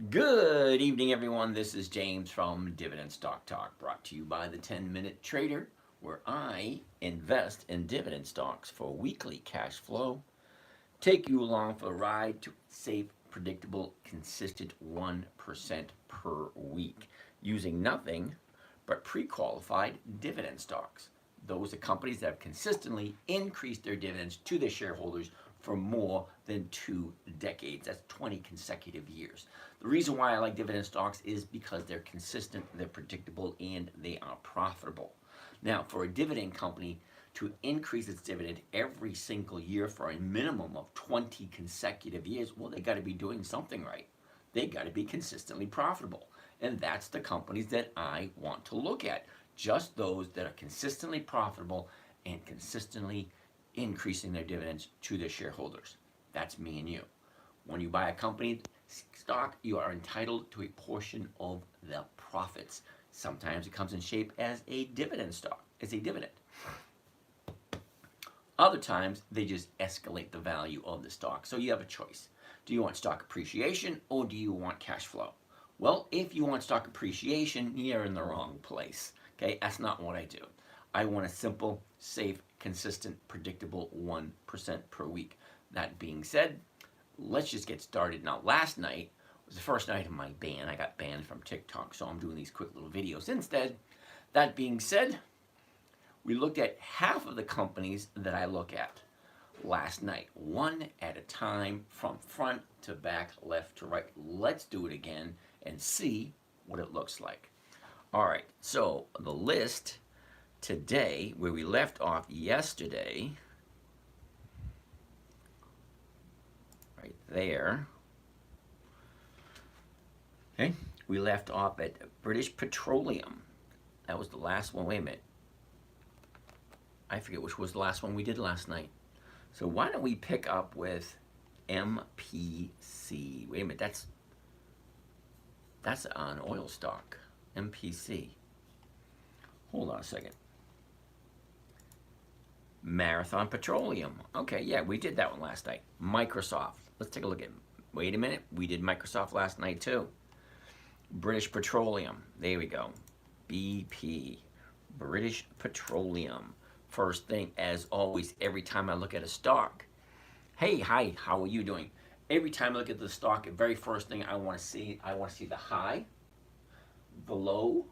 Good evening, everyone. This is James from Dividend Stock Talk, brought to you by the 10-Minute Trader, where I invest in dividend stocks for weekly cash flow, take you along for a ride to safe, predictable, consistent 1% per week, using nothing but pre-qualified dividend stocks. Those are companies that have consistently increased their dividends to their shareholders for more than 2 decades. That's 20 consecutive years. The reason why I like dividend stocks is because they're consistent, they're predictable, and they are profitable. Now, for a dividend company to increase its dividend every single year for a minimum of 20 consecutive years, well, they got to be doing something right. They got to be consistently profitable. And that's the companies that I want to look at. Just those that are consistently profitable and consistently increasing their dividends to their shareholders. That's me and you. When you buy a company stock, you are entitled to a portion of the profits. Sometimes it comes in shape as a dividend stock, as a dividend. Other times, they just escalate the value of the stock. So you have a choice. Do you want stock appreciation or do you want cash flow? Well, if you want stock appreciation, you're in the wrong place. Okay, that's not what I do. I want a simple, safe, consistent, predictable 1% per week. That being said, let's just get started. Now, last night was the first night of my ban. I got banned from TikTok, so I'm doing these quick little videos instead. That being said, we looked at half of the companies that I look at last night, one at a time, from front to back, left to right. Let's do it again and see what it looks like. All right, so the list today, where we left off yesterday, right there, okay, we left off at British Petroleum. That was the last one. Wait a minute. I forget which was the last one we did last night. So why don't we pick up with MPC? Wait a minute, that's an oil stock. MPC. Hold on a second. Marathon Petroleum. Okay, yeah, we did that one last night. Microsoft. Let's take a look at. Wait a minute, we did Microsoft last night too. British Petroleum. There we go. BP. British Petroleum. First thing, as always, every time I look at a stock, hey, hi, how are you doing? Every time I look at the stock, the very first thing I want to see the high, the low,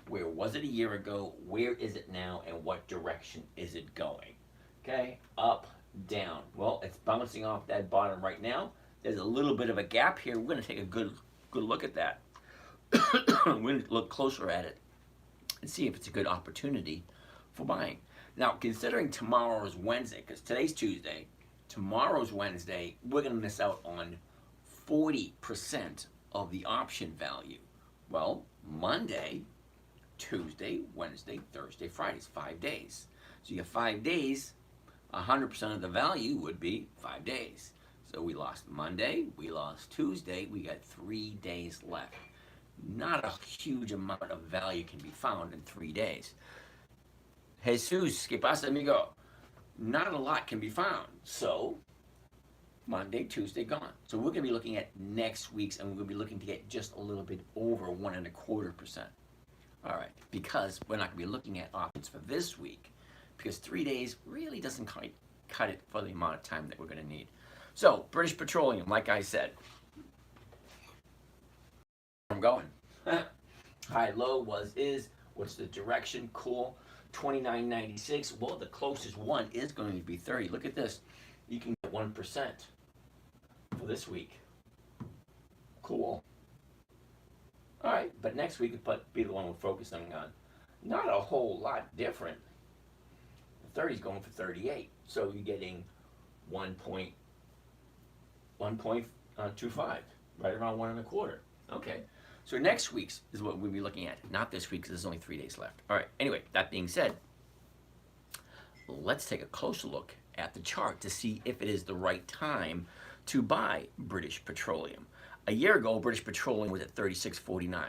where was it a year ago, where is it now, and what direction is it going? Okay, up, down. Well, it's bouncing off that bottom right now. There's a little bit of a gap here. We're going to take a good look at that. We're going to look closer at it and see if it's a good opportunity for buying. Now, considering tomorrow's Wednesday, because today's Tuesday, tomorrow's Wednesday, we're going to miss out on 40% of the option value. Well, Monday, Tuesday, Wednesday, Thursday, Friday, 5 days. So you have 5 days, 100% of the value would be 5 days. So we lost Monday, we lost Tuesday, we got 3 days left. Not a huge amount of value can be found in 3 days. Jesus, ¿qué pasa, amigo? Not a lot can be found. So, Monday, Tuesday, gone. So we're going to be looking at next week's, and we're going to be looking to get just a little bit over 1.25%. All right, because we're not going to be looking at options for this week, because 3 days really doesn't cut it for the amount of time that we're going to need. So, British Petroleum, like I said, I'm going. High, low, is, what's the direction? Cool. 29.96. Well, the closest one is going to be 30. Look at this. You can get 1% for this week. Cool. All right, but next week would be the one we're focusing on. Not a whole lot different. The 30 is going for 38. So you're getting 1.25, right around 1.25. Okay. So next week's is what we'll be looking at, not this week because there's only 3 days left. All right, anyway, that being said, let's take a closer look at the chart to see if it is the right time to buy British Petroleum. A year ago, British Petroleum was at 36.49.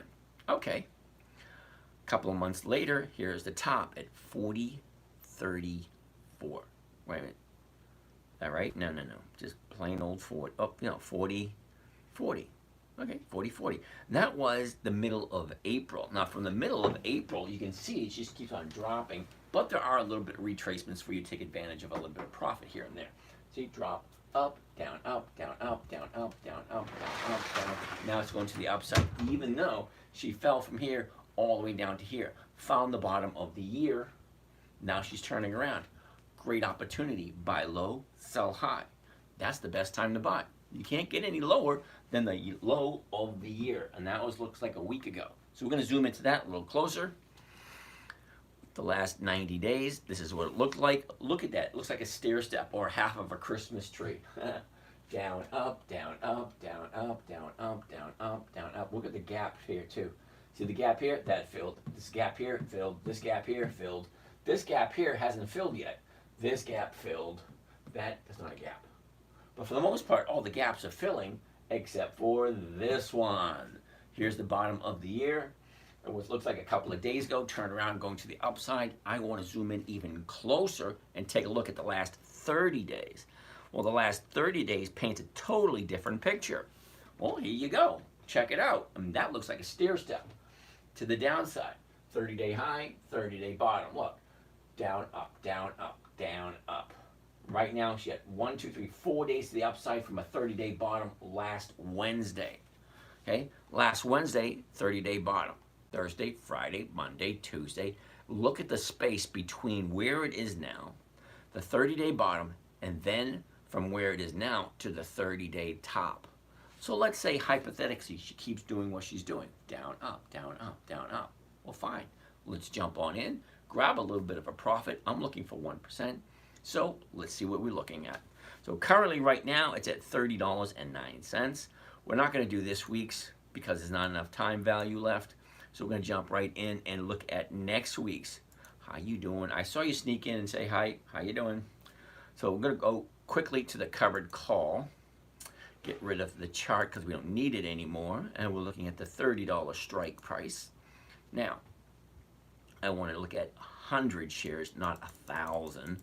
Okay. A couple of months later, here's the top at 40.34. Wait a minute. Is that right? No. Just plain old 40. Oh, 40. Okay, 40.40. That was the middle of April. Now, from the middle of April, you can see it just keeps on dropping, but there are a little bit of retracements for you to take advantage of a little bit of profit here and there. So you drop up, down, up, down, up, down, up, down, up, down, up, down. Now it's going to the upside, even though she fell from here all the way down to here. Found the bottom of the year. Now she's turning around. Great opportunity. Buy low, sell high. That's the best time to buy. You can't get any lower than the low of the year, and that looks like a week ago. So we're going to zoom into that a little closer. The last 90 days, this is what it looked like. Look at that. It looks like a stair step or half of a Christmas tree. Down, up, down, up, down, up, down, up, down, up, down, up. Look at the gap here too. See the gap here? That filled. This gap here filled. This gap here filled. This gap here hasn't filled yet. This gap filled. That's not a gap. But for the most part, all the gaps are filling except for this one. Here's the bottom of the year. What looks like a couple of days ago, turn around, going to the upside. I want to zoom in even closer and take a look at the last 30 days. Well, the last 30 days paints a totally different picture. Well, here you go. Check it out. I mean, that looks like a stair step to the downside. 30-day high, 30-day bottom. Look, down, up, down, up, down, up. Right now, she had 1, 2, 3, 4 days to the upside from a 30-day bottom last Wednesday. Okay, last Wednesday, 30-day bottom. Thursday, Friday, Monday, Tuesday. Look at the space between where it is now, the 30-day bottom, and then from where it is now to the 30-day top. So let's say hypothetically she keeps doing what she's doing. Down, up, down, up, down, up. Well, fine. Let's jump on in, grab a little bit of a profit. I'm looking for 1%. So let's see what we're looking at. So currently right now it's at $30.09. We're not going to do this week's because there's not enough time value left. So we're going to jump right in and look at next week's. How you doing? I saw you sneak in and say hi. How you doing? So we're going to go quickly to the covered call. Get rid of the chart because we don't need it anymore. And we're looking at the $30 strike price. Now, I want to look at 100 shares, not 1,000.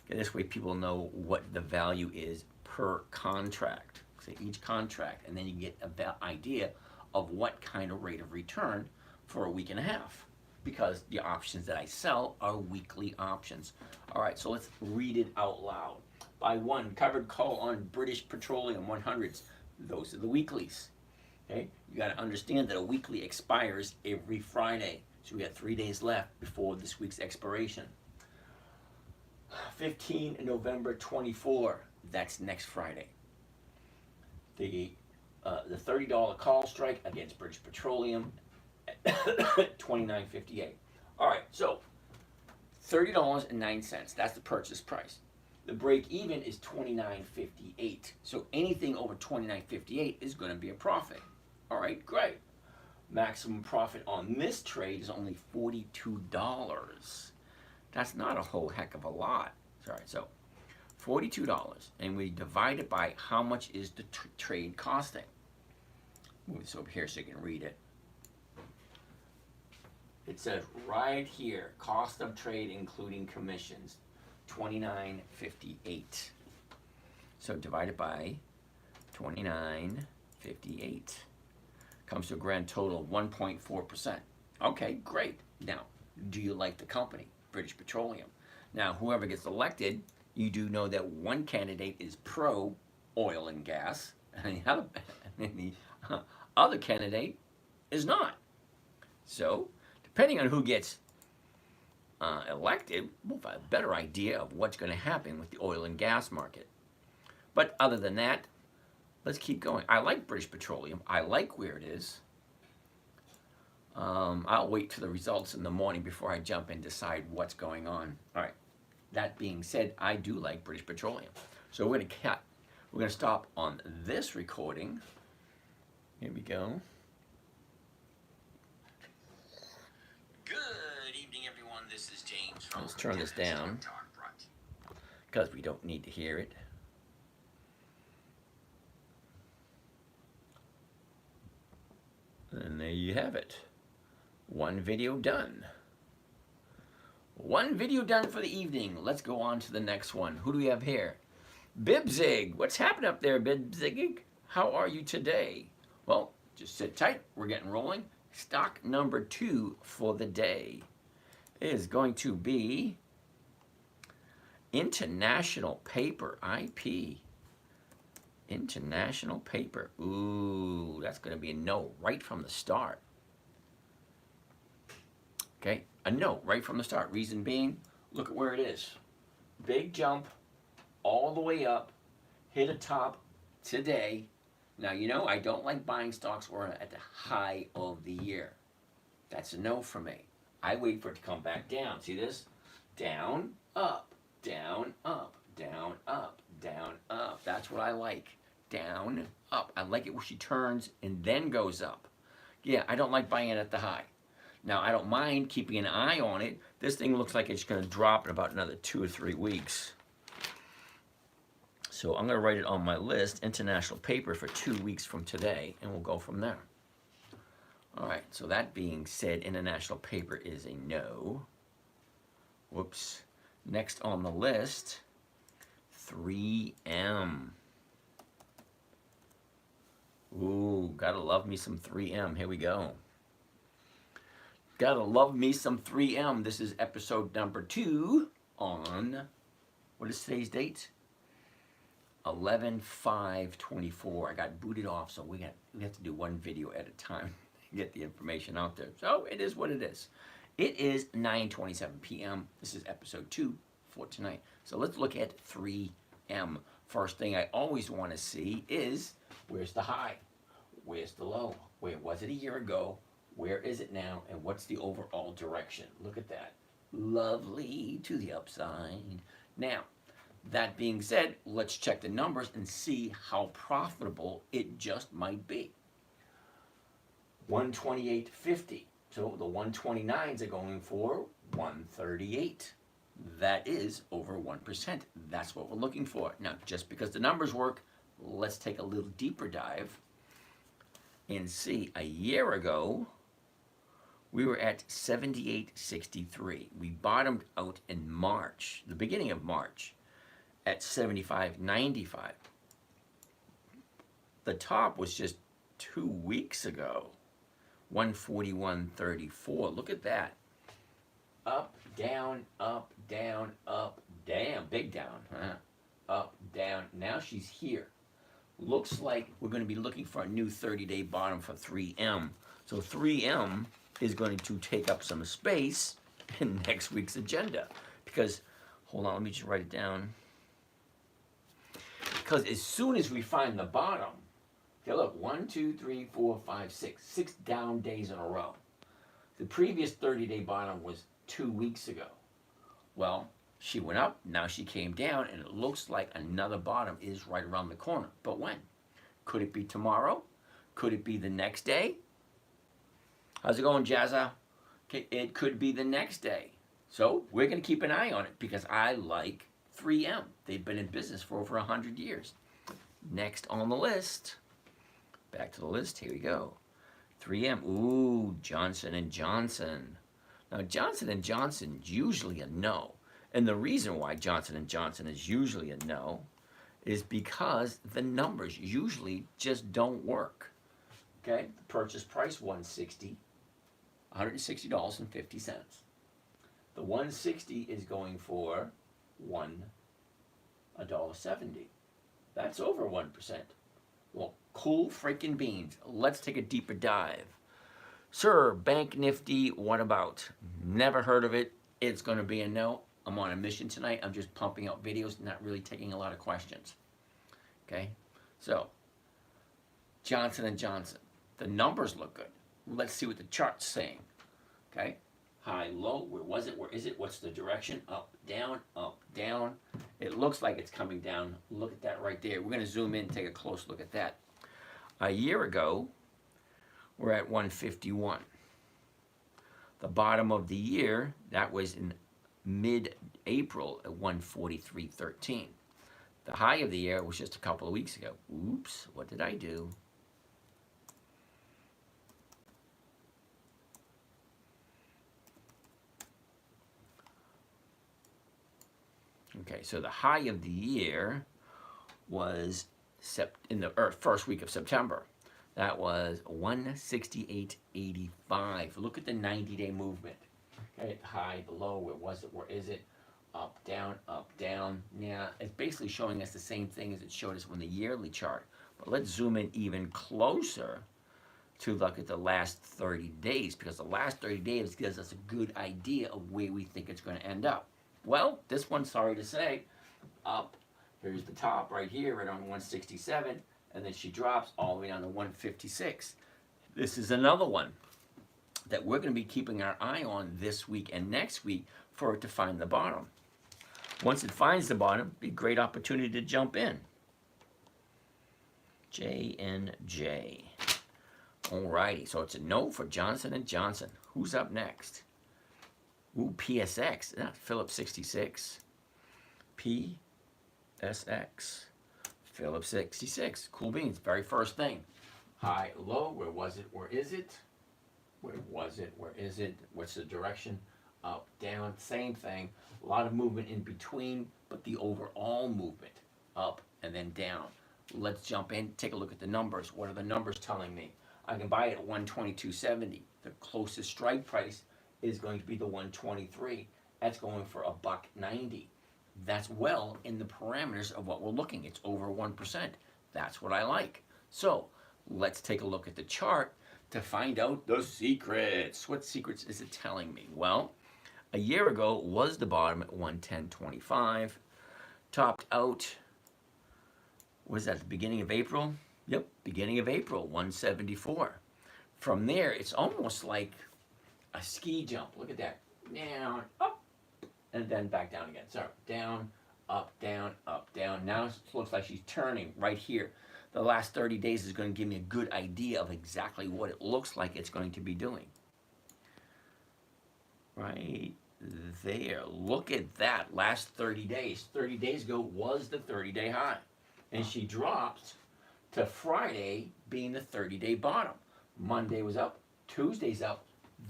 Okay, this way people know what the value is per contract. So each contract, and then you get an idea of what kind of rate of return for a week and a half, because the options that I sell are weekly options. All right, so let's read it out loud. By one, covered call on British Petroleum 100s. Those are the weeklies. Okay, you got to understand that a weekly expires every Friday, so we got 3 days left before this week's expiration. 15 November 24. That's next Friday. The $30 call strike against British Petroleum. $29.58. All right, so $30.09. That's the purchase price. The break even is $29.58. So anything over $29.58 is going to be a profit. All right, great. Maximum profit on this trade is only $42. That's not a whole heck of a lot. Sorry, so $42, and we divide it by how much is the trade costing. Move this over here so you can read it. It says right here, cost of trade including commissions, $29.58. So divided by $29.58 comes to a grand total of 1.4%. Okay, great. Now, do you like the company, British Petroleum? Now, whoever gets elected, you do know that one candidate is pro oil and gas, and the other candidate is not. So, depending on who gets elected, we'll have a better idea of what's going to happen with the oil and gas market. But other than that, let's keep going. I like British Petroleum. I like where it is. I'll wait till the results in the morning before I jump and decide what's going on. All right. That being said, I do like British Petroleum. So we're going to cut. We're going to stop on this recording. Here we go. Good evening, everyone. This is James from Let's turn this down because we don't need to hear it. And there you have it. One video done. One video done for the evening. Let's go on to the next one. Who do we have here? Bibzig. What's happening up there, Bibzig? How are you today? Well, just sit tight. We're getting rolling. Stock number 2 for the day is going to be International Paper, IP. International Paper. Ooh, that's going to be a no right from the start. Okay, a no right from the start. Reason being, look at where it is. Big jump all the way up, hit a top today. Now, you know, I don't like buying stocks or at the high of the year. That's a no for me. I wait for it to come back down. See this? Down, up, down, up, down, up, down, up. That's what I like. Down, up. I like it when she turns and then goes up. Yeah, I don't like buying it at the high. Now, I don't mind keeping an eye on it. This thing looks like it's going to drop in about another 2 or 3 weeks. So I'm going to write it on my list, International Paper, for 2 weeks from today, and we'll go from there. All right, so that being said, International Paper is a no. Whoops. Next on the list, 3M. Ooh, gotta love me some 3M. Here we go. Gotta love me some 3M. This is episode number 2 on, what is today's date? 11/5/24. I got booted off, so we have to do one video at a time to get the information out there. So it is what it is. It is 9:27 p.m. This is episode 2 for tonight. So let's look at 3M. First thing I always want to see is, where's the high? Where's the low? Where was it a year ago? Where is it now? And what's the overall direction? Look at that. Lovely to the upside. Now, that being said, let's check the numbers and see how profitable it just might be. 128.50. So the 129s are going for 138. That is over 1%. That's what we're looking for. Now, just because the numbers work, let's take a little deeper dive and see. A year ago, we were at 78.63. We bottomed out in March, the beginning of March, at 75.95. The top was just 2 weeks ago, 141.34. Look at that. Up, down, up, down, up, down. Big down, huh? Up, down. Now she's here. Looks like we're going to be looking for a new 30-day bottom for 3M. So 3M is going to take up some space in next week's agenda. Because, hold on, let me just write it down. Because as soon as we find the bottom, okay, look, 1, 2, 3, 4, 5, 6. 6 down days in a row. The previous 30-day bottom was 2 weeks ago. Well, she went up, now she came down, and it looks like another bottom is right around the corner. But when? Could it be tomorrow? Could it be the next day? How's it going, Jazza? Okay, it could be the next day. So we're going to keep an eye on it because I like 3M. They've been in business for over 100 years. Next on the list, back to the list, here we go. 3M, ooh, Johnson & Johnson. Now, Johnson & Johnson is usually a no. And the reason why Johnson & Johnson is usually a no is because the numbers usually just don't work. Okay, the purchase price, $160, $160.50. The 160 is going for $1.70. That's over 1%. Well, cool freaking beans. Let's take a deeper dive. Sir, Bank Nifty, what about? Never heard of it. It's going to be a no. I'm on a mission tonight. I'm just pumping out videos, not really taking a lot of questions. Okay, so Johnson & Johnson. The numbers look good. Let's see what the chart's saying. Okay, high, low, where was it? Where is it? What's the direction? Up, down, up, down. It looks like it's coming down. Look at that right there. We're going to zoom in and take a close look at that. A year ago, we're at 151. The bottom of the year, that was in mid-April at 143.13. The high of the year was just a couple of weeks ago. Oops, what did I do? Okay, so the high of the year was in the first week of September. That was 168.85. Look at the 90-day movement. Okay, high, the low, where was it, where is it? Up, down, up, down. Yeah, it's basically showing us the same thing as it showed us on the yearly chart. But let's zoom in even closer to look at the last 30 days, because the last 30 days gives us a good idea of where we think it's going to end up. Well, this one, sorry to say, up. Here's the top right here, right on 167, and then she drops all the way down to 156. This is another one that we're going to be keeping our eye on this week and next week for it to find the bottom. Once it finds the bottom, be a great opportunity to jump in. J&J. Alrighty, so it's a no for Johnson & Johnson. Who's up next? Ooh, PSX. That's Phillips 66. PSX. Phillips 66. Cool beans. Very first thing. High, low. Where was it? Where is it? Where was it? Where is it? What's the direction? Up, down. Same thing. A lot of movement in between, but the overall movement up and then down. Let's jump in. Take a look at the numbers. What are the numbers telling me? I can buy it at 122.70. The closest strike price is going to be the 123. That's going for $1.90. That's well in the parameters of what we're looking. It's over 1%. That's what I like. So let's take a look at the chart to find out the secrets. What secrets is it telling me? Well, a year ago was the bottom at 110.25. Topped out, was that the beginning of April? Yep, beginning of April, 174. From there, it's almost like a ski jump. Look at that. Down, up, and then back down again. So down, up, down, up, down. Now it looks like she's turning right here. The last 30 days is going to give me a good idea of exactly what it looks like it's going to be doing. Right there. Look at that. Last 30 days. 30 days ago was the 30-day high. And she dropped to Friday being the 30-day bottom. Monday was up, Tuesday's up.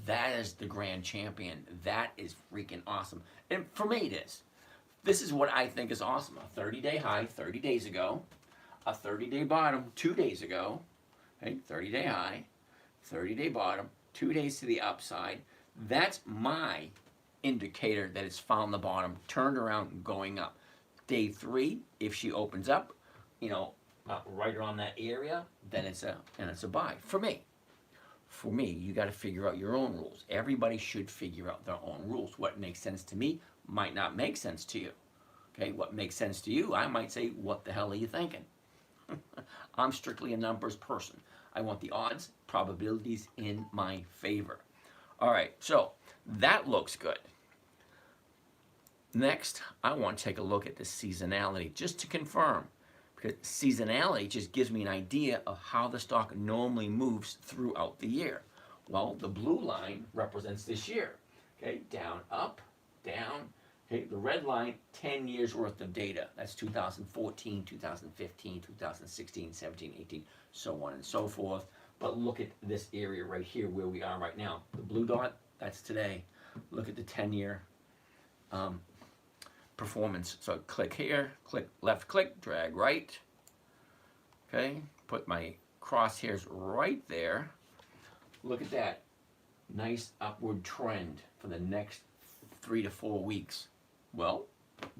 That is the grand champion. That is freaking awesome. And for me it is. This is what I think is awesome. A 30-day high 30 days ago, a 30-day bottom 2 days ago, okay, 30-day high, 30-day bottom, 2 days to the upside. That's my indicator that it's found the bottom, turned around, going up. Day 3, if she opens up, right around that area, then it's a buy for me. For me, you got to figure out your own rules. Everybody should figure out their own rules. What makes sense to me might not make sense to you. Okay, what makes sense to you, I might say, what the hell are you thinking? I'm strictly a numbers person. I want the odds, probabilities in my favor. All right, so that looks good. Next, I want to take a look at the seasonality just to confirm, because seasonality just gives me an idea of how the stock normally moves throughout the year. Well, the blue line represents this year. Okay, down, up, down. Okay, the red line, 10 years worth of data. That's 2014, 2015, 2016, 17, 18, so on and so forth. But look at this area right here where we are right now. The blue dot, that's today. Look at the 10-year performance. So click here, click left click, drag right. Okay, put my crosshairs right there. Look at that. Nice upward trend for the next 3 to 4 weeks. Well,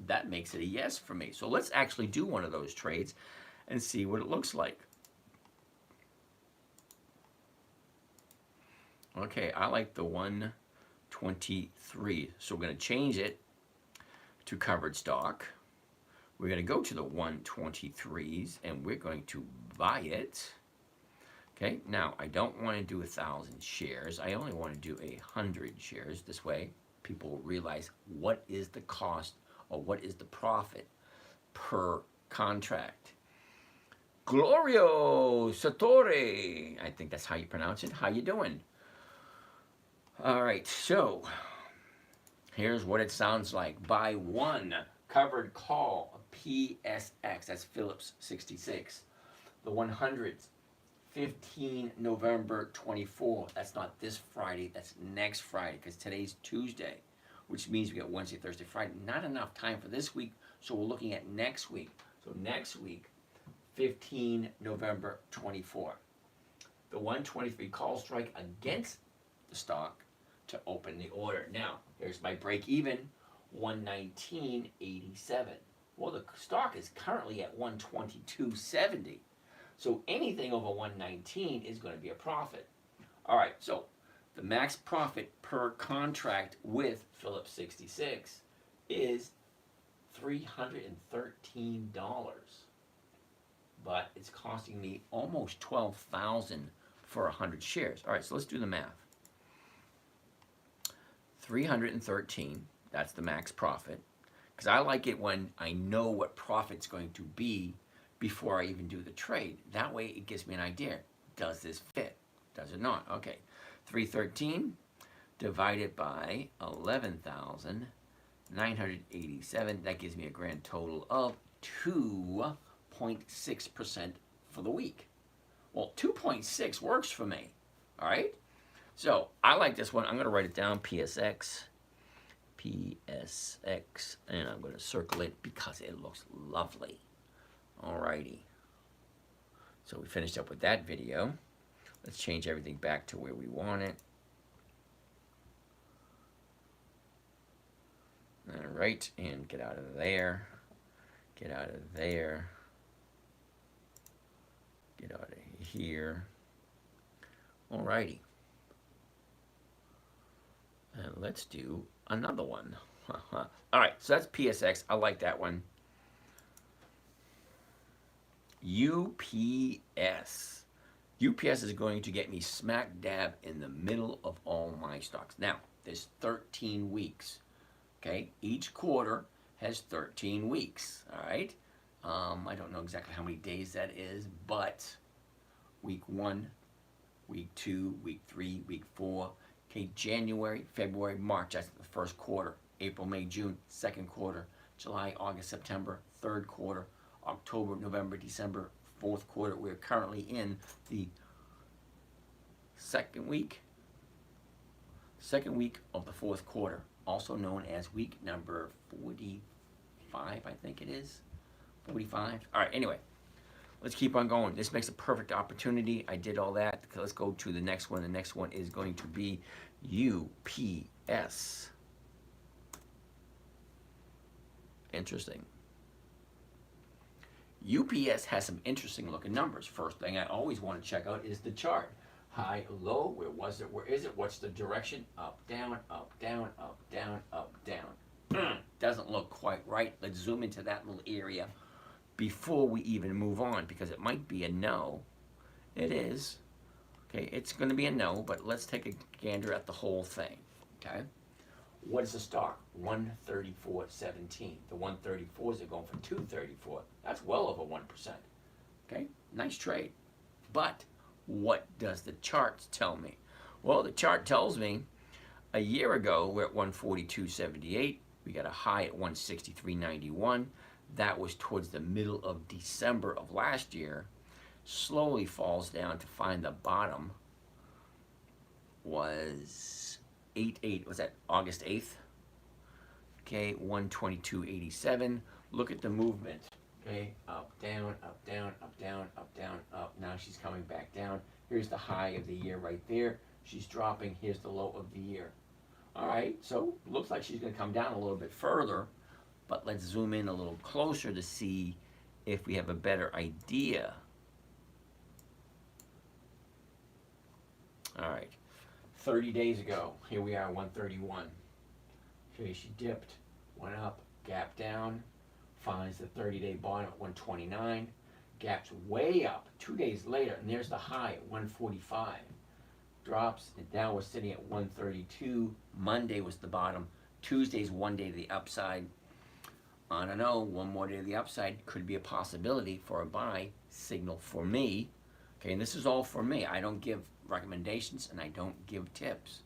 that makes it a yes for me. So let's actually do one of those trades and see what it looks like. Okay, I like the 123. So we're going to change it to covered stock. We're going to go to the 123s and we're going to buy it. Okay, now I don't want to do 1,000 shares. I only want to do 100 shares. This way people will realize what is the cost or what is the profit per contract. Glorio Satori, I think that's how you pronounce it. How you doing? All right, so here's what it sounds like. Buy one covered call, PSX, that's Phillips 66. The 100s, 15 November 24. That's not this Friday, that's next Friday, because today's Tuesday, which means we got Wednesday, Thursday, Friday. Not enough time for this week, so we're looking at next week. So next week, 15 November 24. the 123 call strike against the stock to open the order. Now, here's my break even, 119.87. Well, the stock is currently at 122.70. So anything over 119 is going to be a profit. All right, so the max profit per contract with Phillips 66 is $313. But it's costing me almost $12,000 for 100 shares. All right, so let's do the math. 313, that's the max profit. Because I like it when I know what profit's going to be before I even do the trade. That way it gives me an idea. Does this fit? Does it not? Okay. 313 divided by 11,987. That gives me a grand total of 2.6% for the week. Well, 2.6 works for me. All right? So I like this one. I'm going to write it down, PSX. PSX, and I'm going to circle it because it looks lovely. Alrighty. So we finished up with that video. Let's change everything back to where we want it. Alright, and get out of there. Get out of there. Get out of here. Alrighty. And let's do another one. All right, so that's PSX. I like that one. UPS. UPS is going to get me smack dab in the middle of all my stocks. Now, there's 13 weeks. Okay, each quarter has 13 weeks. All right. I don't know exactly how many days that is, but week 1, week 2, week 3, week 4. Okay, January, February, March, that's the first quarter. April, May, June, second quarter. July, August, September, third quarter. October, November, December, fourth quarter. We're currently in the second week of the fourth quarter, also known as week number 45, I think it is. 45. All right, anyway. Let's keep on going. This makes a perfect opportunity. I did all that. Let's go to the next one. The next one is going to be UPS. Interesting. UPS has some interesting looking numbers. First thing I always want to check out is the chart. High, low, where was it? Where is it? What's the direction? Up, down, up, down, up, down, up, down. Doesn't look quite right. Let's zoom into that little area before we even move on, because it might be a no. It is. Okay, it's going to be a no, but let's take a gander at the whole thing. Okay, what is the stock? 134.17. The 134s are going for 234. That's well over 1%. Okay, nice trade. But what does the chart tell me? Well, the chart tells me a year ago we're at 142.78. We got a high at 163.91. That was towards the middle of December of last year. Slowly falls down to find the bottom. Was was that August 8th? Okay, 122.87. Look at the movement. Okay, up, down, up, down, up, down, up, down, up. Now she's coming back down. Here's the high of the year right there. She's dropping. Here's the low of the year. All right, so looks like she's going to come down a little bit further. But let's zoom in a little closer to see if we have a better idea. All right, 30 days ago, here we are, 131. Okay, she dipped, went up, gap down, finds the 30-day bottom at 129, gaps way up 2 days later, and there's the high at 145. Drops, and now we're sitting at 132. Monday was the bottom. Tuesday's one day to the upside. I don't know, one more day to the upside could be a possibility for a buy signal for me. Okay, and this is all for me. I don't give recommendations and I don't give tips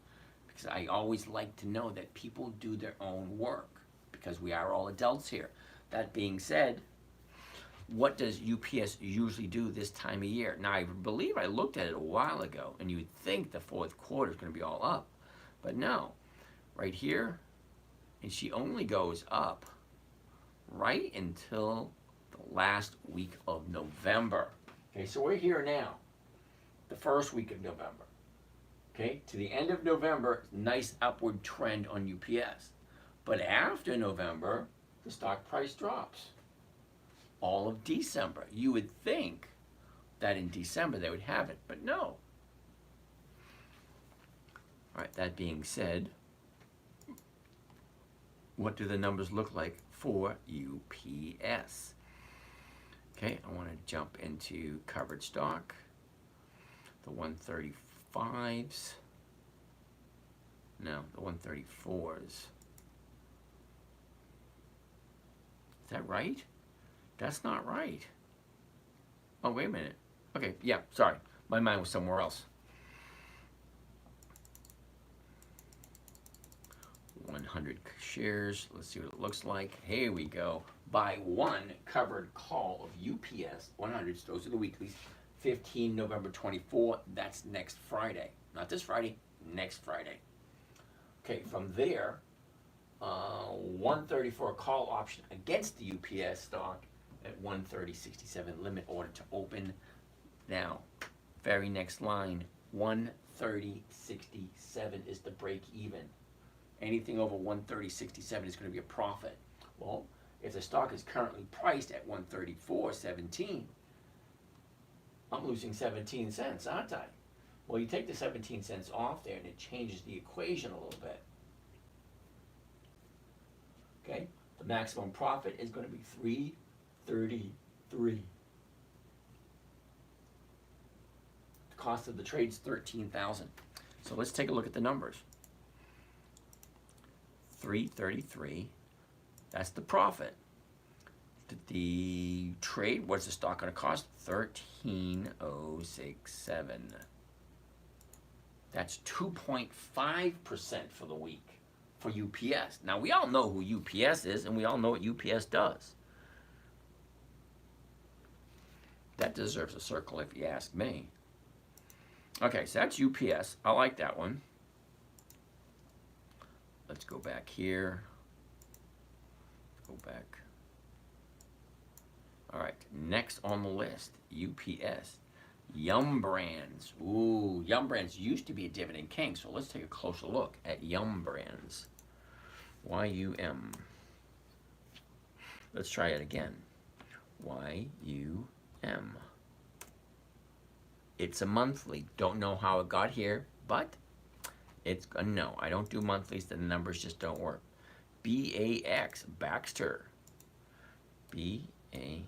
because I always like to know that people do their own work because we are all adults here. That being said, what does UPS usually do this time of year? Now, I believe I looked at it a while ago and you'd think the fourth quarter is going to be all up, but no, right here, and she only goes up right until the last week of November. Okay, so we're here now. the first week of November. Okay, to the end of November, nice upward trend on UPS. But after November, the stock price drops. All of December. You would think that in December they would have it, but no. All right, that being said, what do the numbers look like for UPS? Okay, I want to jump into covered stock, the 135s, no, the 134s. Is that right? That's not right. Oh, wait a minute. Okay, yeah, sorry. My mind was somewhere else. 100 shares. Let's see what it looks like. Here we go. Buy one covered call of UPS 100s. Those are the weeklies. 15 November 24. That's next Friday. Not this Friday. Next Friday. Okay, from there, 134 call option against the UPS stock at 130.67. Limit order to open. Now, very next line, 130.67 is the break even. Anything over 130.67 is going to be a profit. Well, if the stock is currently priced at 134.17, I'm losing 17 cents, aren't I? Well, you take the 17 cents off there and it changes the equation a little bit. Okay, the maximum profit is going to be 333. The cost of the trade is 13,000. So let's take a look at the numbers. 333, that's the profit. The trade, what's the stock going to cost? 13,067. That's 2.5% for the week for UPS. Now, we all know who UPS is, and we all know what UPS does. That deserves a circle if you ask me. Okay, so that's UPS. I like that one. Let's go back here. Go back. All right, next on the list, UPS. Yum Brands. Ooh, Yum Brands used to be a dividend king, so let's take a closer look at Yum Brands. Y-U-M. Let's try it again. Y-U-M. It's a monthly. Don't know how it got here, but it's no. I don't do monthlies. The numbers just don't work. B-A-X. Baxter. B-A-X.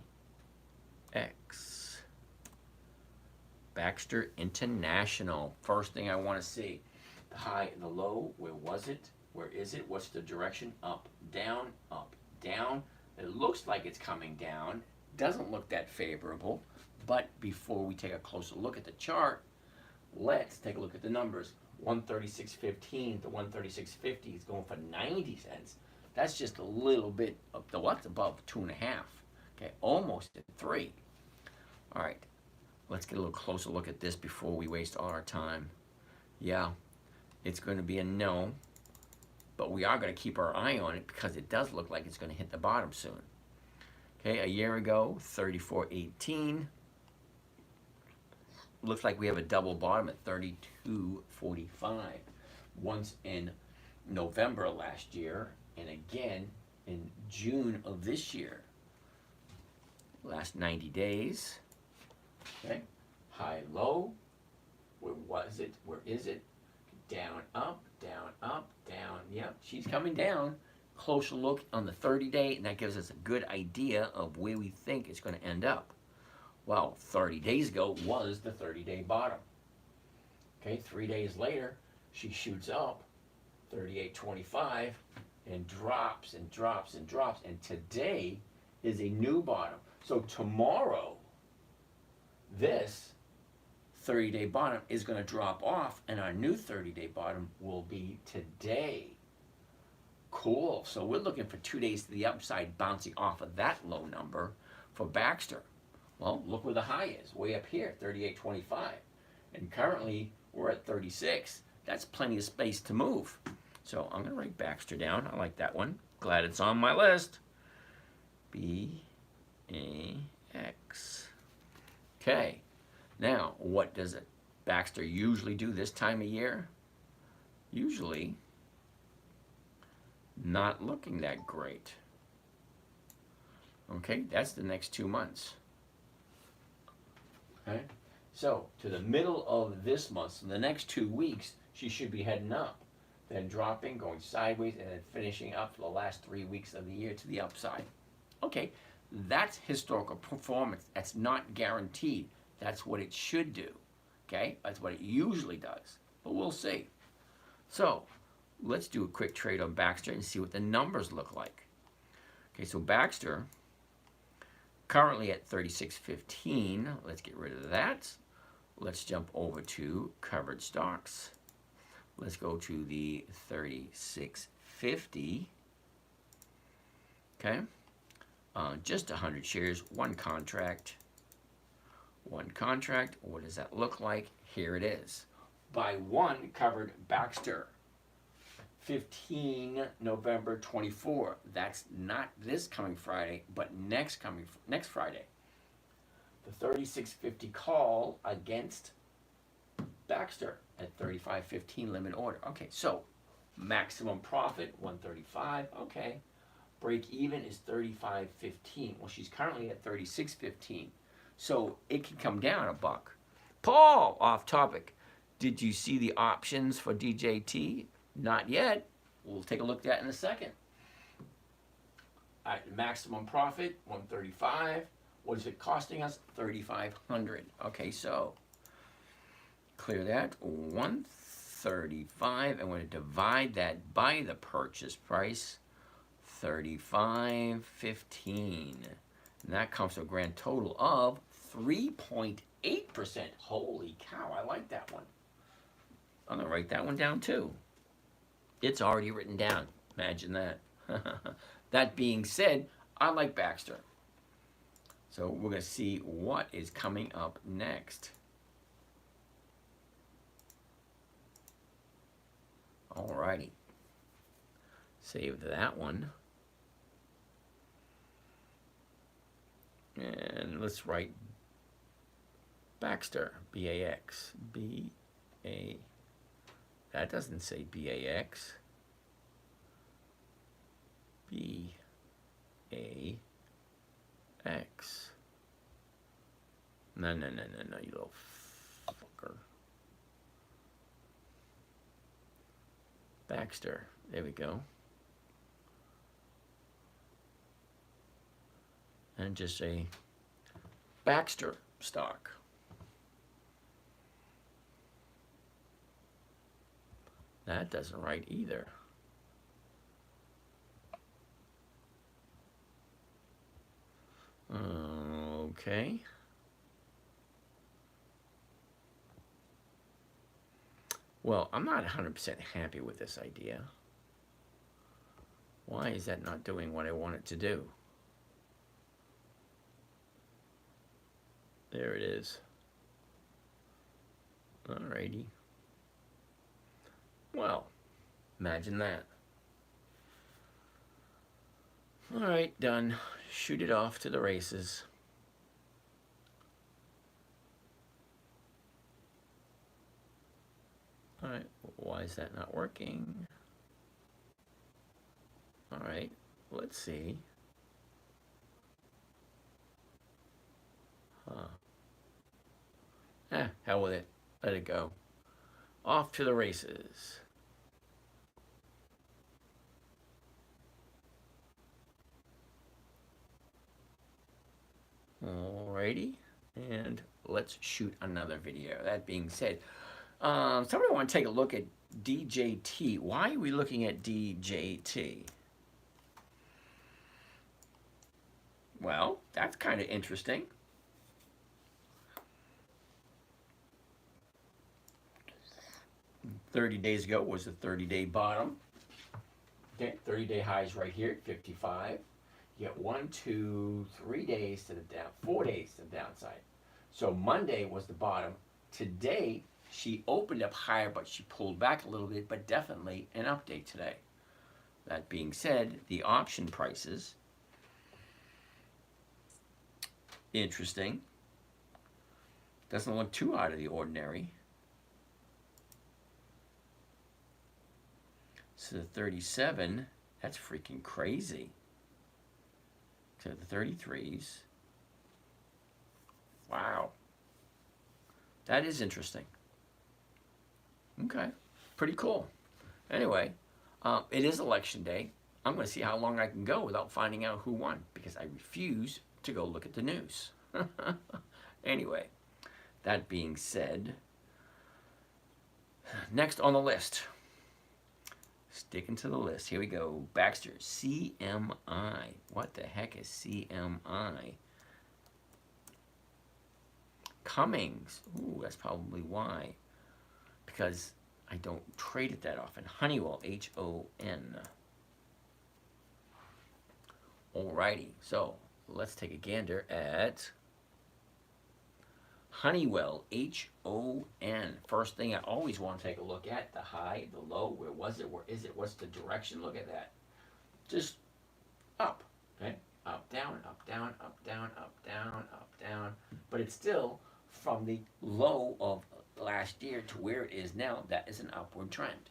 Baxter International. First thing I want to see. The high and the low. Where was it? Where is it? What's the direction? Up, down, up, down. It looks like it's coming down. Doesn't look that favorable. But before we take a closer look at the chart, let's take a look at the numbers. 136.15 to 136.50 is going for 90 cents. That's just a little bit up the what's above 2.5. Okay, almost at 3. All right, let's get a little closer look at this before we waste all our time. Yeah, it's going to be a no, but we are going to keep our eye on it because it does look like it's going to hit the bottom soon. Okay, a year ago, 34.18. Looks like we have a double bottom at 32.45. Once in November last year, and again in June of this year. Last 90 days. Okay, high, low. Where was it? Where is it? Down, up, down, up, down. Yep, she's coming down. Closer look on the 30-day, and that gives us a good idea of where we think it's going to end up. Well, 30 days ago was the 30-day bottom. Okay, 3 days later, she shoots up 38.25 and drops and drops and drops. And today is a new bottom. So tomorrow, this 30-day bottom is going to drop off, and our new 30-day bottom will be today. Cool. So we're looking for 2 days to the upside, bouncing off of that low number for Baxter. Well, look where the high is, way up here, 38.25. And currently, we're at 36. That's plenty of space to move. So I'm going to write Baxter down. I like that one. Glad it's on my list. B-A-X. Okay. Now, what does it Baxter usually do this time of year? Usually not looking that great. Okay, that's the next 2 months. Okay, so to the middle of this month, so the next 2 weeks, she should be heading up, then dropping, going sideways, and then finishing up for the last 3 weeks of the year to the upside. Okay, that's historical performance. That's not guaranteed. That's what it should do. Okay, that's what it usually does, but we'll see. So let's do a quick trade on Baxter and see what the numbers look like. Okay, so Baxter currently at 36.15. Let's get rid of that. Let's jump over to covered stocks. Let's go to the 36.50. Okay, just 100 shares, one contract. One contract. What does that look like? Here it is. By one covered Baxter. 15 November 24. That's not this coming Friday, but next Friday. The 36.50 call against Baxter at 35.15 limit order. Okay, so maximum profit 135. Okay, break even is 35.15. Well, she's currently at 36.15, so it can come down a buck. Paul, off topic. Did you see the options for DJT? Not yet. We'll take a look at that in a second. All right, maximum profit, 135. What is it costing us? 3,500. Okay, so clear that. 135. I'm going to divide that by the purchase price, 35.15. And that comes to a grand total of 3.8%. Holy cow, I like that one. I'm going to write that one down too. It's already written down. Imagine that. That being said, I like Baxter. So we're going to see what is coming up next. Alrighty. Save that one. And let's write Baxter. B-A-X. B-A. That doesn't say B-A-X. B-A-X. No, you little fucker. Baxter. There we go. And just a Baxter stock. That doesn't write either. Okay. Well, I'm not 100% happy with this idea. Why is that not doing what I want it to do? There it is. Alrighty. Well, imagine that. Alright, done. Shoot it off to the races. Alright, why is that not working? Alright, let's see. Hell with it. Let it go. Off to the races. Alrighty, and let's shoot another video. That being said, somebody want to take a look at DJT. Why are we looking at DJT? Well, that's kind of interesting. $30 days ago was the 30-day bottom. Okay, 30-day highs right here at 55. You get 1, 2, 3 days to the down, 4 days to the downside. So Monday was the bottom. Today, she opened up higher, but she pulled back a little bit, but definitely an update today. That being said, the option prices, interesting. Doesn't look too out of the ordinary. So the 37, that's freaking crazy. To the 33s. Wow. That is interesting. Okay. Pretty cool. Anyway, it is election day. I'm going to see how long I can go without finding out who won because I refuse to go look at the news. Anyway, that being said, next on the list, sticking to the list, here we go. Baxter, CMI. What the heck is CMI? Cummings. Ooh, that's probably why. Because I don't trade it that often. Honeywell, H-O-N. Alrighty, so let's take a gander at Honeywell, H-O-N. First thing I always want to take a look at, the high, the low, where was it, where is it, what's the direction? Look at that. Just up, okay? Up, down, up, down, up, down, up, down, up, down. But it's still from the low of last year to where it is now. That is an upward trend,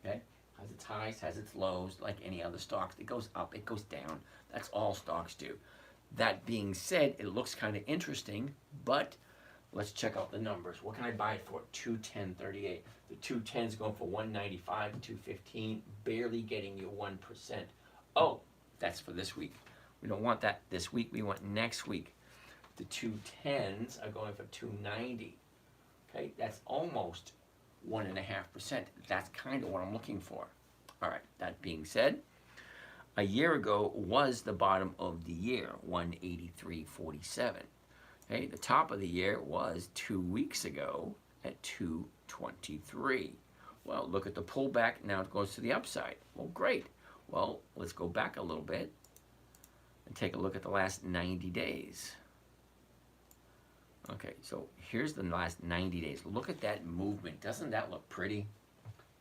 okay? Has its highs, has its lows, like any other stocks. It goes up, it goes down. That's all stocks do. That being said, it looks kind of interesting, but let's check out the numbers. What can I buy it for? 210.38. The 210 is going for 195, 215, barely getting you 1%. Oh, that's for this week. We don't want that this week. We want next week. The 210s are going for 290. Okay, that's almost 1.5%. That's kind of what I'm looking for. All right, that being said, a year ago was the bottom of the year, 183.47. Okay, the top of the year was 2 weeks ago at 223. Well, look at the pullback. Now it goes to the upside. Well, great. Well, let's go back a little bit and take a look at the last 90 days. Okay, so here's the last 90 days. Look at that movement. Doesn't that look pretty?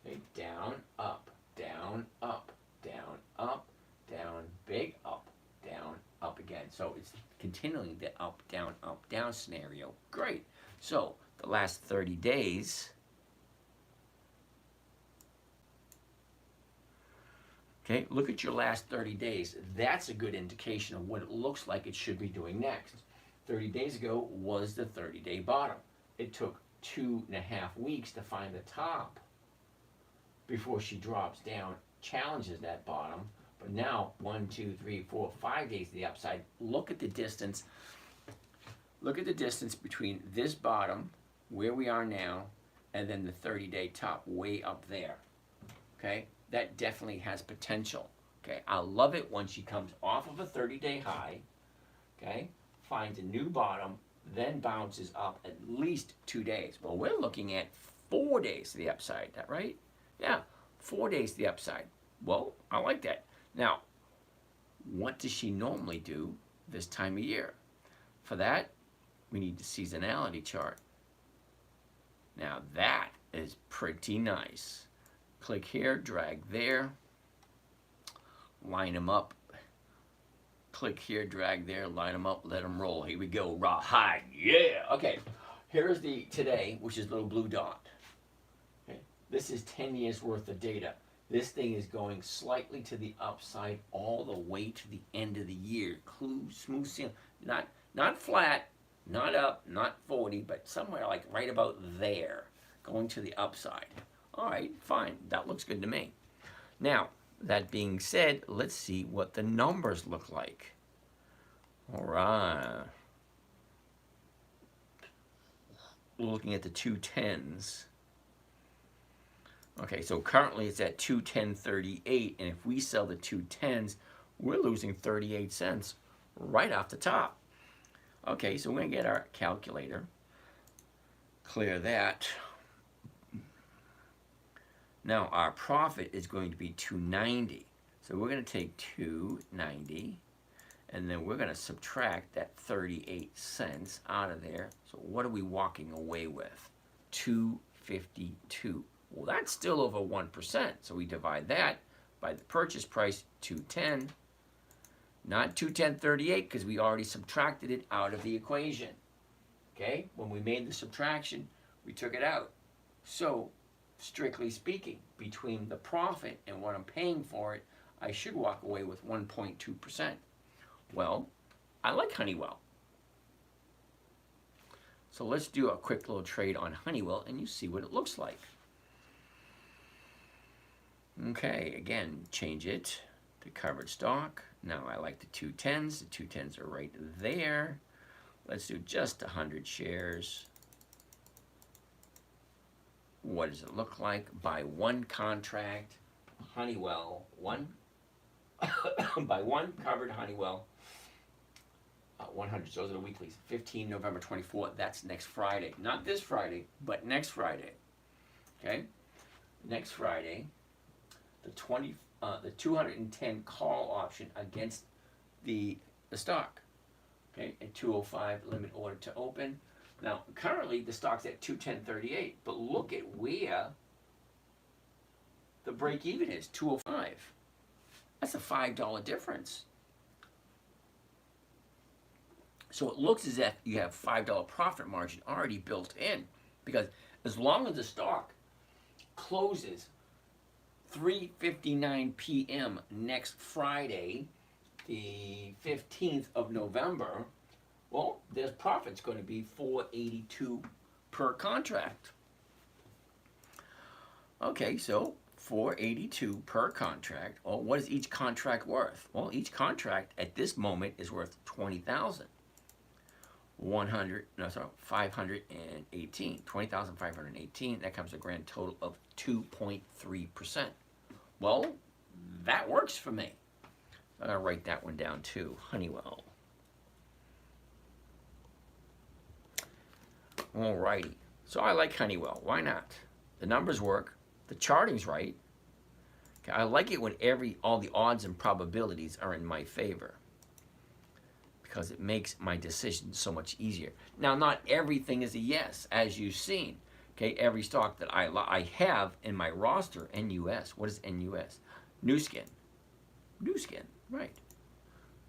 Okay, down, up, down, up, down, up, down, big up, down, up again. So it's continuing the up, down scenario. Great. So the last 30 days, okay, look at your last 30 days. That's a good indication of what it looks like it should be doing next. 30 days ago was the 30-day bottom. It took 2.5 weeks to find the top before she drops down, challenges that bottom. But now, 1, 2, 3, 4, 5 days to the upside. Look at the distance. Look at the distance between this bottom, where we are now, and then the 30-day top, way up there. Okay? That definitely has potential. Okay? I love it when she comes off of a 30-day high. Okay? Finds a new bottom, then bounces up at least 2 days. Well, we're looking at 4 days to the upside. That right? Yeah, 4 days to the upside. Well, I like that. Now, what does she normally do this time of year? For that, we need the seasonality chart. Now, that is pretty nice. Click here, drag there, line them up. Click here, drag there, line them up, let them roll. Here we go, rawhide, yeah. Okay, here's the today, which is little blue dot. Okay, this is 10 years worth of data. This thing is going slightly to the upside all the way to the end of the year. Smooth sailing, not flat, not up, not 40, but somewhere like right about there, going to the upside. All right, fine, that looks good to me. Now, that being said, let's see what the numbers look like. All right. Looking at the 210s. Okay, so currently it's at 210.38, and if we sell the 210s, we're losing 38 cents right off the top. Okay, so we're going to get our calculator. Clear that. Now, our profit is going to be 290. So we're going to take 290, and then we're going to subtract that 38 cents out of there. So what are we walking away with? 252. Well, that's still over 1%. So we divide that by the purchase price, 210. Not 210.38 because we already subtracted it out of the equation. Okay? When we made the subtraction, we took it out. So strictly speaking, between the profit and what I'm paying for it, I should walk away with 1.2%. Well, I like Honeywell. So let's do a quick little trade on Honeywell and you see what it looks like. Okay, again, change it to covered stock. Now I like the 210s. The 210s are right there. Let's do just 100 shares. What does it look like? Buy one contract, Honeywell, one, buy one covered Honeywell, 100, those are the weeklies, 15 November 24th, that's next Friday. Not this Friday, but next Friday, okay? Next Friday, the 210 call option against the stock, okay? At 205, limit order to open. Now, currently, the stock's at 210.38, but look at where the break-even is, 205. That's a $5 difference. So it looks as if you have $5 profit margin already built in, because as long as the stock closes 3:59 p.m. next Friday, the 15th of November, well, their profit's going to be $4.82 per contract. Okay, so $4.82 per contract. Well, what is each contract worth? Well, each contract at this moment is worth $20,518. $20,518. That comes to a grand total of 2.3%. Well, that works for me. I'm gonna write that one down too. Honeywell. Alrighty, so I like Honeywell. Why not? The numbers work. The charting's right. Okay, I like it when all the odds and probabilities are in my favor, because it makes my decision so much easier. Now, not everything is a yes, as you've seen. Okay, every stock that I have in my roster, NUS. What is NUS? New Skin. New Skin, right.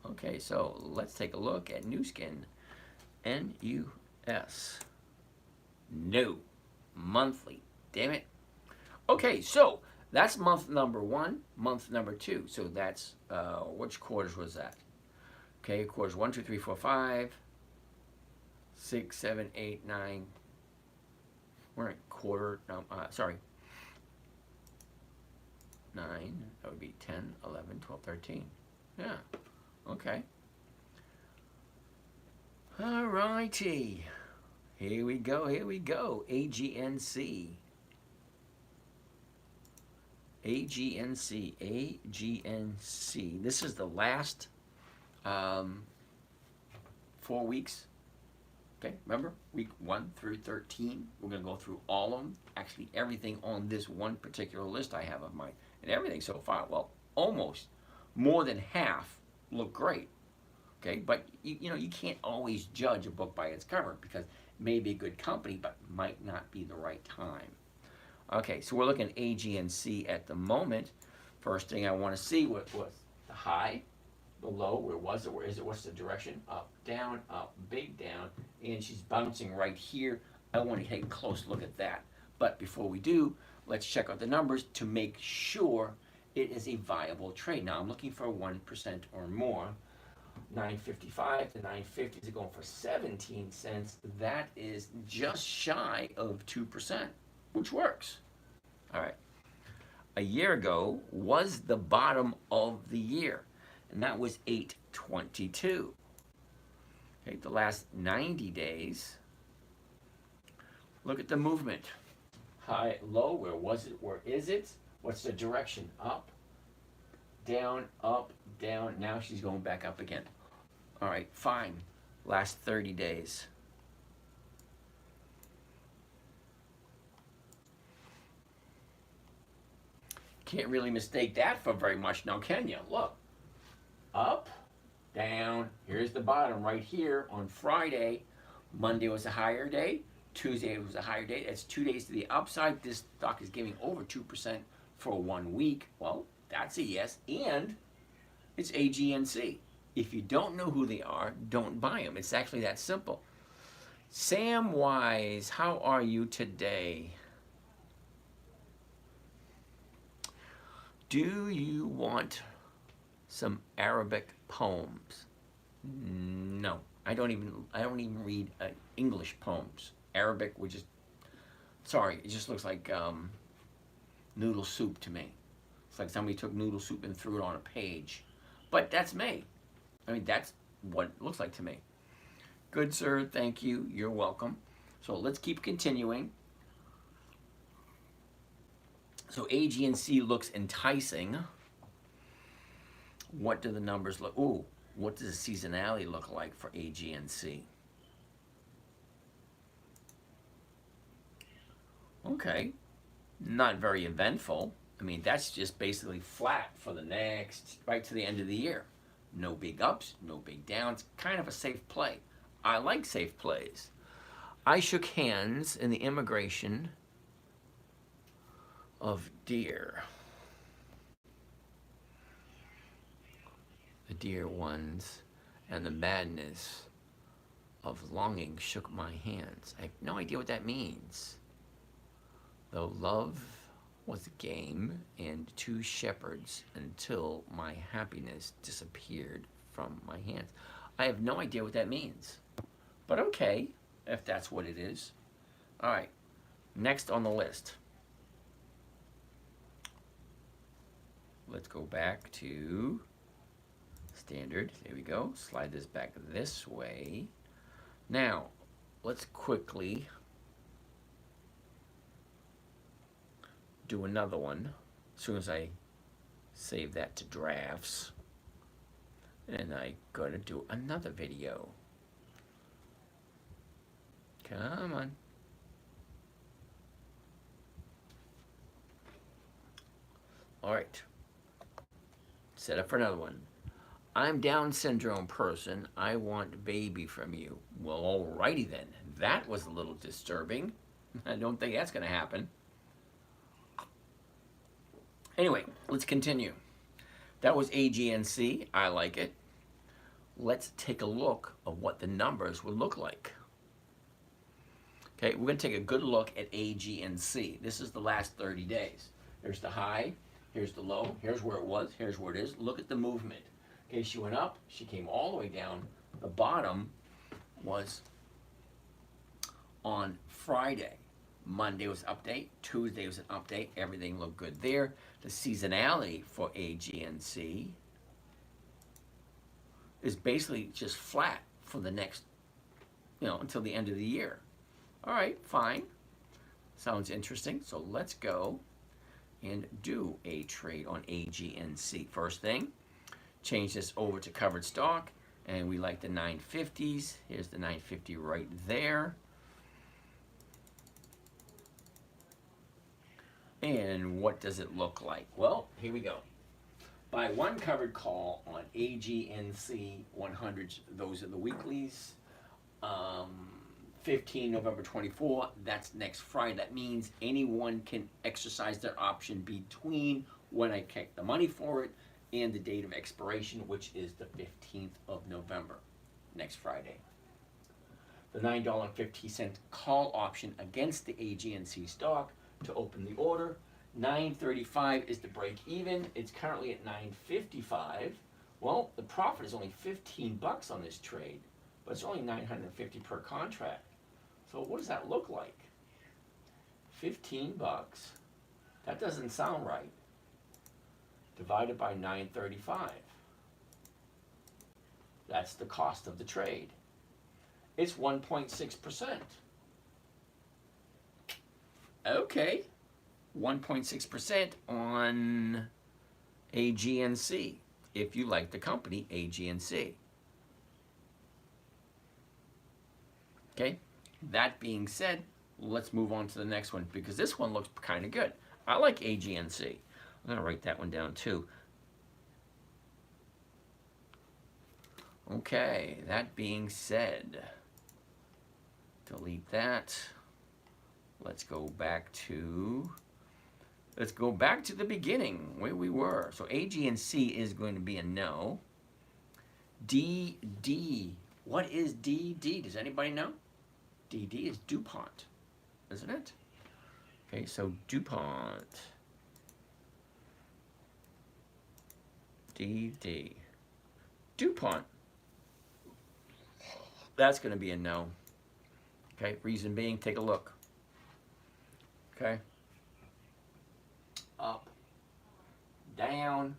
Okay, so let's take a look at New Skin. NUS. No. Monthly. Damn it. Okay, so that's month number 1, month number 2. So that's, which quarters was that? Okay, quarters 1, 2, 3, 4, 5, 6, 7, 8, 9. We're at quarter, sorry. 9, that would be 10, 11, 12, 13. Yeah, okay. All righty. Here we go, here we go. AGNC. AGNC, AGNC. This is the last 4 weeks. Okay, remember? Week 1 through 13. We're going to go through all of them. Actually, everything on this one particular list I have of mine. And everything so far, well, almost more than half look great. Okay, but you know, you can't always judge a book by its cover, because it may be a good company, but might not be the right time. Okay, so we're looking at AGNC at the moment. First thing I want to see was the high, the low, where was it, where is it, what's the direction? Up, big down, and she's bouncing right here. I want to take a close look at that. But before we do, let's check out the numbers to make sure it is a viable trade. Now I'm looking for 1% or more. 955 to 950 is going for 17 cents. That is just shy of 2%, which works. All right. A year ago was the bottom of the year, and that was 822. Okay, the last 90 days, look at the movement. High, low, where was it, where is it? What's the direction? Up, down, now she's going back up again. All right, fine. Last 30 days. Can't really mistake that for very much now, can you? Look, up, down, here's the bottom right here on Friday. Monday was a higher day. Tuesday was a higher day. That's 2 days to the upside. This stock is giving over 2% for 1 week. Well, that's a yes, and it's AGNC. If you don't know who they are, don't buy them. It's actually that simple. Sam Wise, how are you today? Do you want some Arabic poems? No, I don't even read English poems. Arabic would just, sorry, it just looks like noodle soup to me. It's like somebody took noodle soup and threw it on a page. But that's me. I mean, that's what it looks like to me. Good, sir. Thank you. You're welcome. So let's keep continuing. So AGNC looks enticing. What do the numbers look? Ooh, what does the seasonality look like for AGNC? Okay, not very eventful. I mean, that's just basically flat for the next, right to the end of the year. No big ups, no big downs, kind of a safe play. I like safe plays. I shook hands in the immigration of deer. The dear ones and the madness of longing shook my hands. I have no idea what that means. Though love was a game and two shepherds until my happiness disappeared from my hands. I have no idea what that means. But okay, if that's what it is. All right, next on the list. Let's go back to standard. There we go. Slide this back this way. Now, let's quickly do another one as soon as I save that to drafts. And I'm going to do another video. Come on. All right. Set up for another one. I'm Down syndrome person. I want baby from you. Well, alrighty then. That was a little disturbing. I don't think that's going to happen. Anyway, let's continue. That was AGNC. I like it. Let's take a look at what the numbers would look like. Okay, we're going to take a good look at AGNC. This is the last 30 days. Here's the high. Here's the low. Here's where it was. Here's where it is. Look at the movement. Okay, she went up. She came all the way down. The bottom was on Friday. Monday was an update. Tuesday was an update. Everything looked good there. The seasonality for AGNC is basically just flat for the next, until the end of the year. All right, fine. Sounds interesting. So let's go and do a trade on AGNC. First thing, change this over to covered stock, and we like the 950s. Here's the 950 right there. And what does it look like? Well, here we go. Buy one covered call on AGNC 100s. Those are the weeklies. 15 November 24. That's next Friday. That means anyone can exercise their option between when I kick the money for it and the date of expiration, which is the 15th of November, next Friday. The $9.50 call option against the AGNC stock to open the order. 935 is the break even. It's currently at 955. Well, the profit is only 15 bucks on this trade, but it's only 950 per contract. So what does that look like? 15 bucks. That doesn't sound right. Divided by 935. That's the cost of the trade. It's 1.6%. Okay. 1.6% on AGNC, if you like the company AGNC. Okay, that being said, let's move on to the next one because this one looks kind of good. I like AGNC. I'm going to write that one down too. Okay, that being said, delete that. Let's go back to the beginning where we were. So AGNC is going to be a no. DD. What is DD? Does anybody know? DD is DuPont, isn't it? Okay, so DuPont. DD. DuPont. That's going to be a no. Okay, reason being, take a look. Okay. Up, down,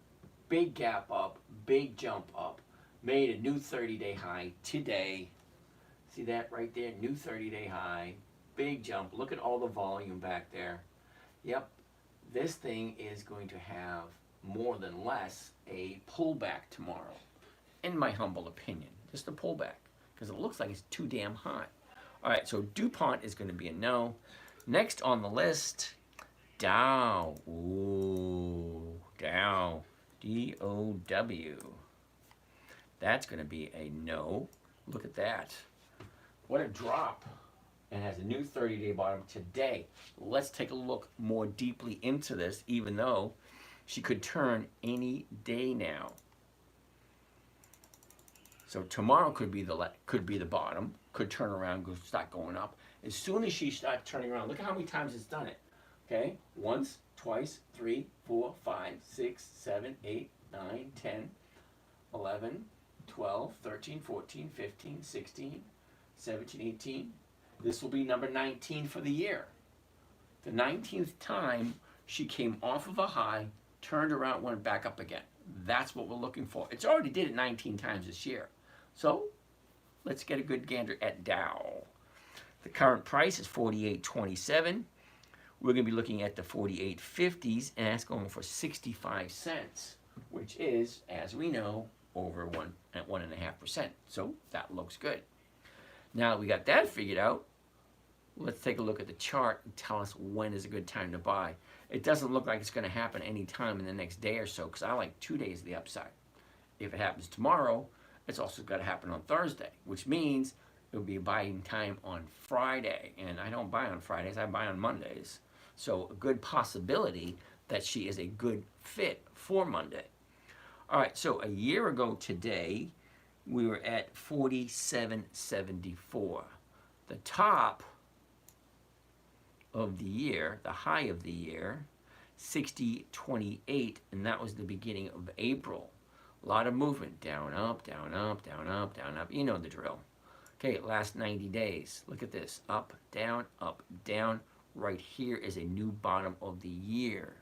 big gap up, big jump up. Made a new 30-day high today. See that right there? New 30-day high. Big jump. Look at all the volume back there. Yep. This thing is going to have more than less a pullback tomorrow. In my humble opinion. Just a pullback. Because it looks like it's too damn high. Alright, so DuPont is going to be a no. Next on the list, Dow. Ooh, Dow. D-O-W. That's going to be a no. Look at that. What a drop. And has a new 30-day bottom today. Let's take a look more deeply into this, even though she could turn any day now. So tomorrow could be the bottom, could turn around, start going up. As soon as she starts turning around, look at how many times it's done it. Okay, once, twice, 3, 4, 5, 6, 7, 8, 9, 10, 11, 12, 13, 14, 15, 16, 17, 18. This will be number 19 for the year. The 19th time she came off of a high, turned around, went back up again. That's what we're looking for. It's already did it 19 times this year. So let's get a good gander at Dow. The current price is 48.27. We're going to be looking at the 48.50s, and that's going for 65 cents, which is, as we know, over 1.5%. So that looks good. Now that we got that figured out, let's take a look at the chart and tell us when is a good time to buy. It doesn't look like it's going to happen any time in the next day or so, because I like 2 days of the upside. If it happens tomorrow, it's also got to happen on Thursday, which means it will be buying time on Friday. And I don't buy on Fridays, I buy on Mondays. So a good possibility that she is a good fit for Monday. All right, so a year ago today, we were at 47.74. The top of the year, the high of the year, 60.28, and that was the beginning of April. A lot of movement, down, up, down, up, down, up, down, up. You know the drill. Okay, last 90 days. Look at this. Up, down, up, down. Right here is a new bottom of the year.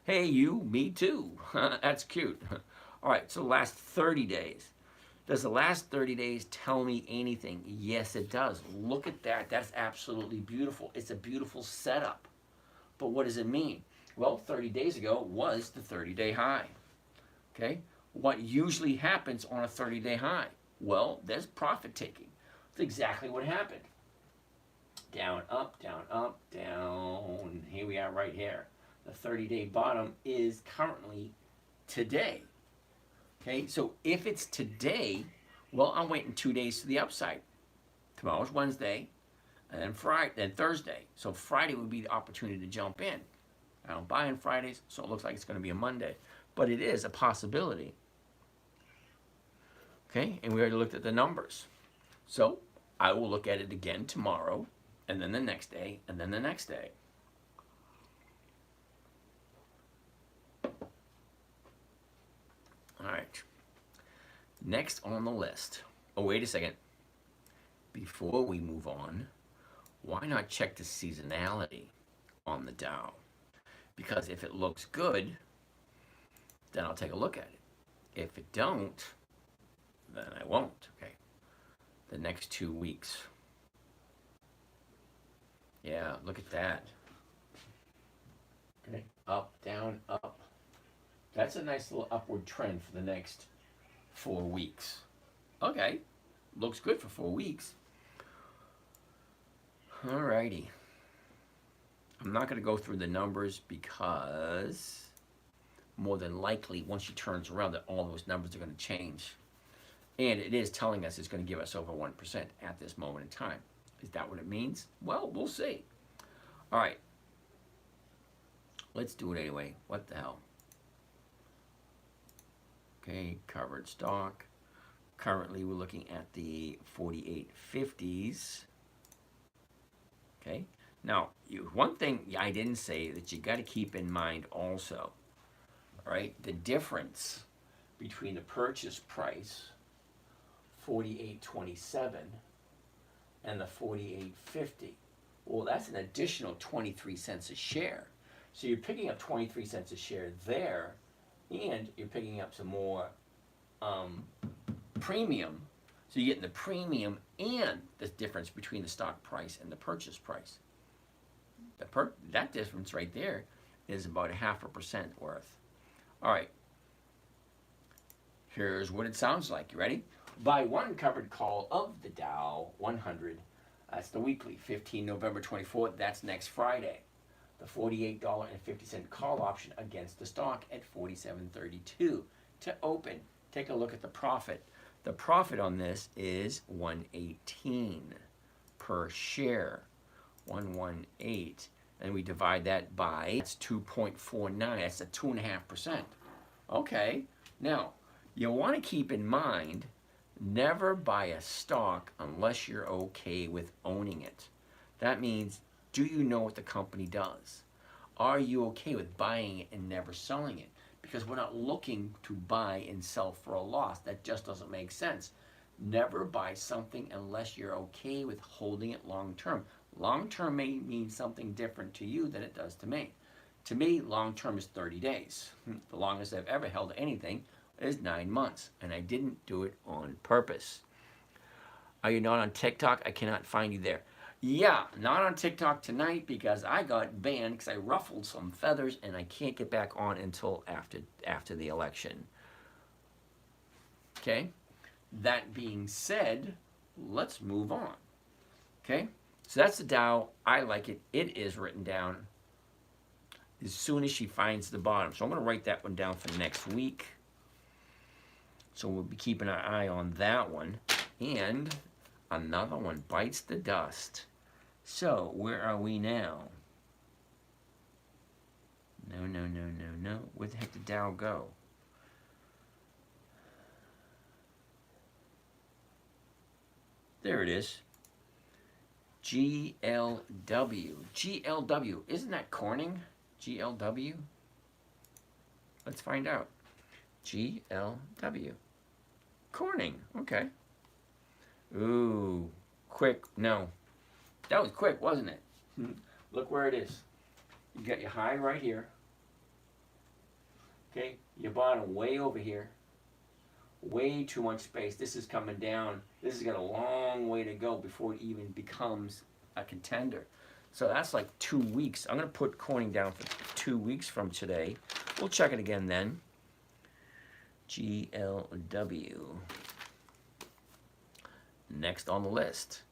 Hey, you, me too. That's cute. All right, so last 30 days. Does the last 30 days tell me anything? Yes, it does. Look at that. That's absolutely beautiful. It's a beautiful setup. But what does it mean? Well, 30 days ago was the 30-day high. Okay? What usually happens on a 30-day high? Well, there's profit taking. That's exactly what happened. Down, up, down, up, down. Here we are right here. The 30-day bottom is currently today. Okay, so if it's today, well, I'm waiting 2 days to the upside. Tomorrow's Wednesday, and then Friday, then Thursday. So Friday would be the opportunity to jump in. I don't buy on Fridays, so it looks like it's going to be a Monday. But it is a possibility. Okay, and we already looked at the numbers. So I will look at it again tomorrow, and then the next day, and then the next day. All right. Next on the list. Oh, wait a second. Before we move on, why not check the seasonality on the Dow? Because if it looks good, then I'll take a look at it. If it don't, then I won't. Okay. The next 2 weeks. Yeah, look at that. Okay. Up, down, up. That's a nice little upward trend for the next 4 weeks. Okay. Looks good for 4 weeks. Alrighty. I'm not going to go through the numbers because more than likely, once she turns around, that all those numbers are going to change. And it is telling us it's going to give us over 1% at this moment in time. Is that what it means? Well, we'll see. All right. Let's do it anyway. What the hell? Okay, covered stock. Currently, we're looking at the 48.50s. Okay. Now, one thing I didn't say that you got to keep in mind also, all right, the difference between the purchase price, 48.27, and the 48.50. Well, that's an additional 23 cents a share. So you're picking up 23 cents a share there, and you're picking up some more premium. So you're getting the premium and the difference between the stock price and the purchase price. That difference right there is about 0.5% worth. All right. Here's what it sounds like. You ready? Buy one covered call of the Dow 100. That's the weekly, 15 November 24th. That's next Friday. The $48.50 call option against the stock at $47.32 to open. Take a look at the profit. The profit on this is $118 per share. 118. And we divide that by, it's 2.49. That's a 2.5%. Okay. Now, you want to keep in mind, never buy a stock unless you're okay with owning it. That means, do you know what the company does? Are you okay with buying it and never selling it? Because we're not looking to buy and sell for a loss. That just doesn't make sense. Never buy something unless you're okay with holding it long term. Long term may mean something different to you than it does to me. To me, long term is 30 days. The longest I've ever held anything is 9 months, and I didn't do it on purpose. Are you not on TikTok? I cannot find you there. Yeah, not on TikTok tonight because I got banned because I ruffled some feathers and I can't get back on until after the election. Okay? That being said, let's move on. Okay? So that's the Dow. I like it. It is written down as soon as she finds the bottom. So I'm going to write that one down for next week. So we'll be keeping our eye on that one. And another one bites the dust. So where are we now? No. Where the heck did Dow go? There it is. GLW. GLW. Isn't that Corning? GLW? Let's find out. GLW. Corning. Okay. Ooh. Quick. No. That was quick, wasn't it? Look where it is. You got your high right here. Okay. Your bottom way over here. Way too much space. This is coming down. This has got a long way to go before it even becomes a contender. So that's like 2 weeks. I'm going to put Corning down for 2 weeks from today. We'll check it again then. GLW. Next on the list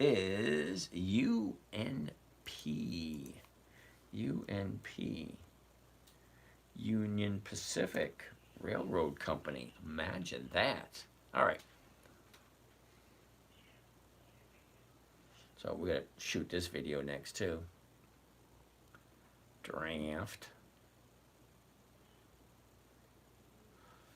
is UNP. UNP. Union Pacific Railroad Company. Imagine that. All right. So we're going to shoot this video next too. Draft.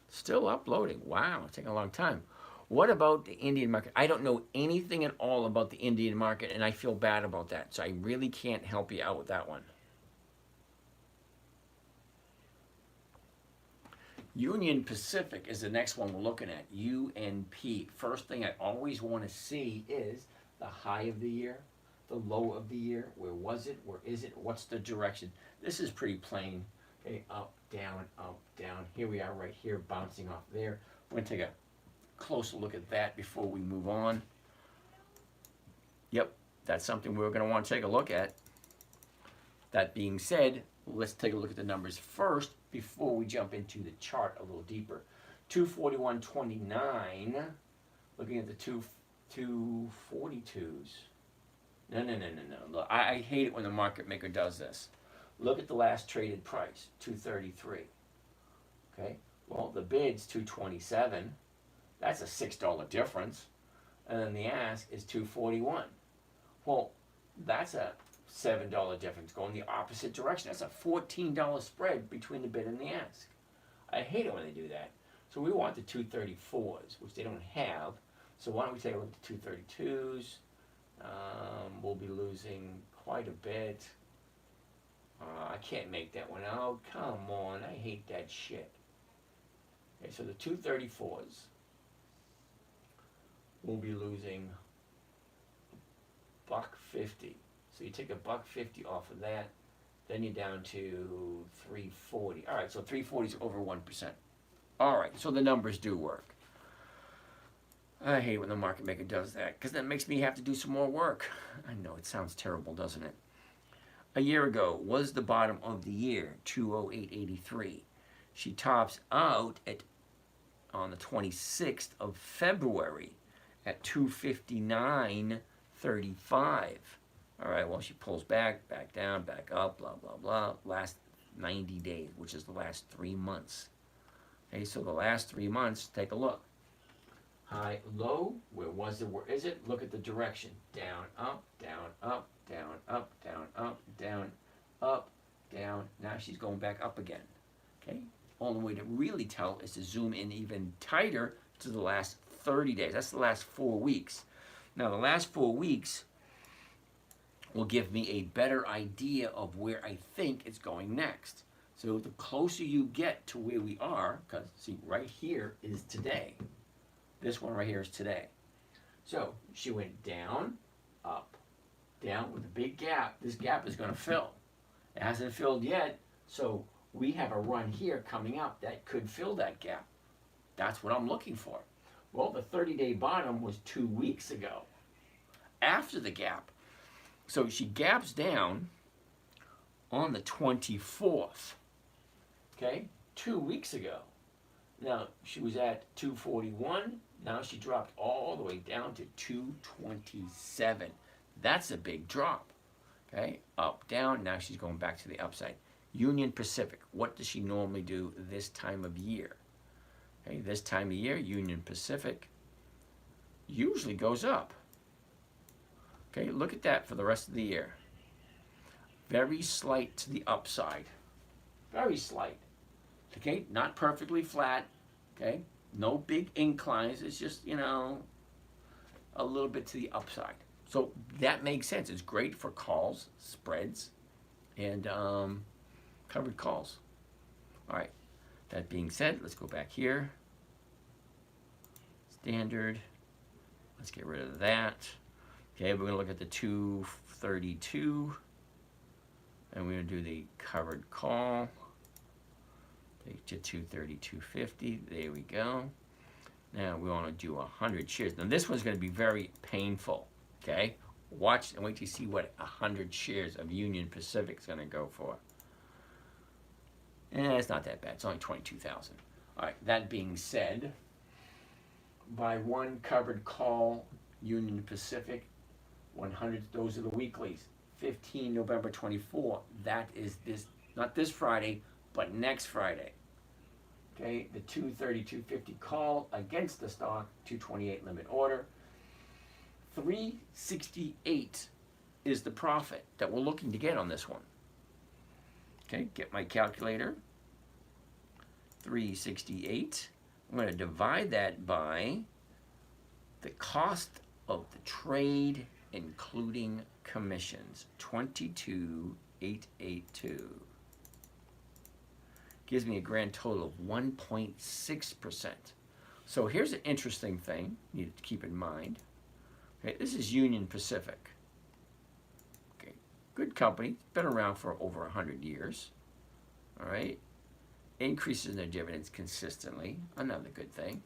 Still uploading. Wow, it's taking a long time. What about the Indian market? I don't know anything at all about the Indian market, and I feel bad about that. So I really can't help you out with that one. Union Pacific is the next one we're looking at. UNP. First thing I always want to see is the high of the year, the low of the year. Where was it? Where is it? What's the direction? This is pretty plain. Okay, up, down, up, down. Here we are right here, bouncing off there. We're going to take a closer look at that before we move on. Yep, that's something we're going to want to take a look at. That being said, let's take a look at the numbers first before we jump into the chart a little deeper. 241.29, looking at the 242s. No. Look, I hate it when the market maker does this. Look at the last traded price, 233. Okay, well, the bid's 227. That's a $6 difference. And then the ask is 241. Well, that's a $7 difference going the opposite direction. That's a $14 spread between the bid and the ask. I hate it when they do that. So we want the 234s, which they don't have. So why don't we take a look at the 232s? We'll be losing quite a bit. I can't make that one out. Come on, I hate that shit. Okay, so the 234s will be losing $1.50. So you take $1.50 off of that, then you're down to 340. All right, so 340 is over 1%. All right, so the numbers do work. I hate when the market maker does that because that makes me have to do some more work. I know it sounds terrible, doesn't it? A year ago was the bottom of the year, 208.83. She tops out at on the 26th of February at 259.35. All right, well, she pulls back down, back up, blah, blah, blah. Last 90 days, which is the last 3 months. Okay, so the last 3 months, take a look. High, low, where was it, where is it? Look at the direction. Down, up, down, up, down, up, down, up, down, up, down. Now she's going back up again. Okay? Only way to really tell is to zoom in even tighter to the last 30 days. That's the last 4 weeks. Now, the last 4 weeks will give me a better idea of where I think it's going next. So the closer you get to where we are, because see, right here is today. This one right here is today. So she went down, up, down with a big gap. This gap is going to fill. It hasn't filled yet, so we have a run here coming up that could fill that gap. That's what I'm looking for. Well, the 30-day bottom was 2 weeks ago, after the gap. So she gaps down on the 24th, okay, 2 weeks ago. Now, she was at 241. Now she dropped all the way down to 227. That's a big drop, okay? Up, down, now she's going back to the upside. Union Pacific, what does she normally do this time of year? Okay, this time of year, Union Pacific usually goes up. Okay, look at that for the rest of the year. Very slight to the upside. Very slight. Okay, not perfectly flat. Okay, no big inclines. It's just, you know, a little bit to the upside. So that makes sense. It's great for calls, spreads, and covered calls. All right, that being said, let's go back here. Standard. Let's get rid of that. Okay, we're going to look at the 232, and we're going to do the covered call. Take to 232.50. There we go. Now we want to do 100 shares. Now this one's going to be very painful. Okay, watch and wait till you see what 100 shares of Union Pacific is going to go for. And it's not that bad. It's only 22,000. All right. That being said, by one covered call, Union Pacific, 100. Those are the weeklies. 15 November 24. That is this, not this Friday, but next Friday. Okay, the 232.50 call against the stock, 228 limit order. 368 is the profit that we're looking to get on this one. Okay, get my calculator. 368. I'm going to divide that by the cost of the trade, including commissions, 22,882. Gives me a grand total of 1.6%. So here's an interesting thing you need to keep in mind. Okay, this is Union Pacific. Okay, good company, been around for over 100 years. All right, increases in their dividends consistently, another good thing.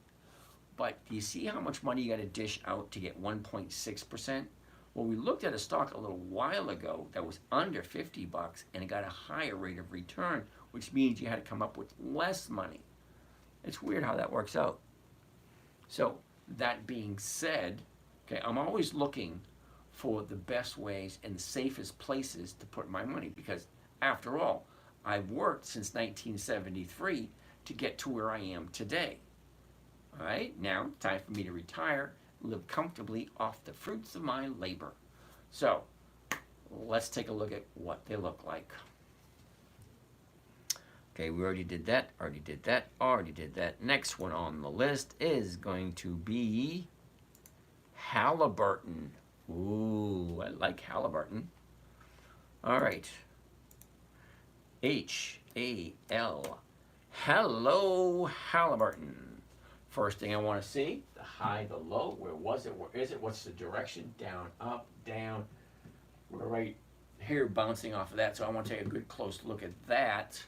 But do you see how much money you got to dish out to get 1.6%? Well, we looked at a stock a little while ago that was under 50 bucks and it got a higher rate of return, which means you had to come up with less money. It's weird how that works out. So that being said, okay, I'm always looking for the best ways and the safest places to put my money because, after all, I've worked since 1973 to get to where I am today. All right, now time for me to retire, live comfortably off the fruits of my labor. So let's take a look at what they look like. Okay, we already did that, already did that, already did that. Next one on the list is going to be Halliburton. Ooh, I like Halliburton. All right. H-A-L, Hello, Halliburton. First thing I want to see, the high, the low. Where was it? Where is it? What's the direction? Down, up, down. We're right here bouncing off of that, so I want to take a good close look at that.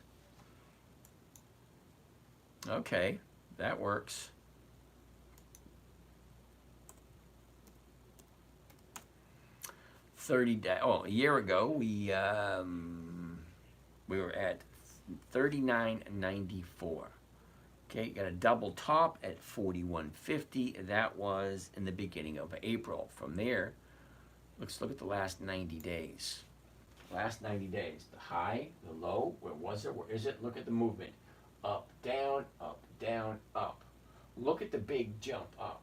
Okay, that works. A year ago we were at 39.94. Okay, got a double top at 41.50. That was in the beginning of April. From there, let's look at the last 90 days. Last 90 days, the high, the low, where was it? Where is it? Look at the movement. Up, down, up, down, up. Look at the big jump up,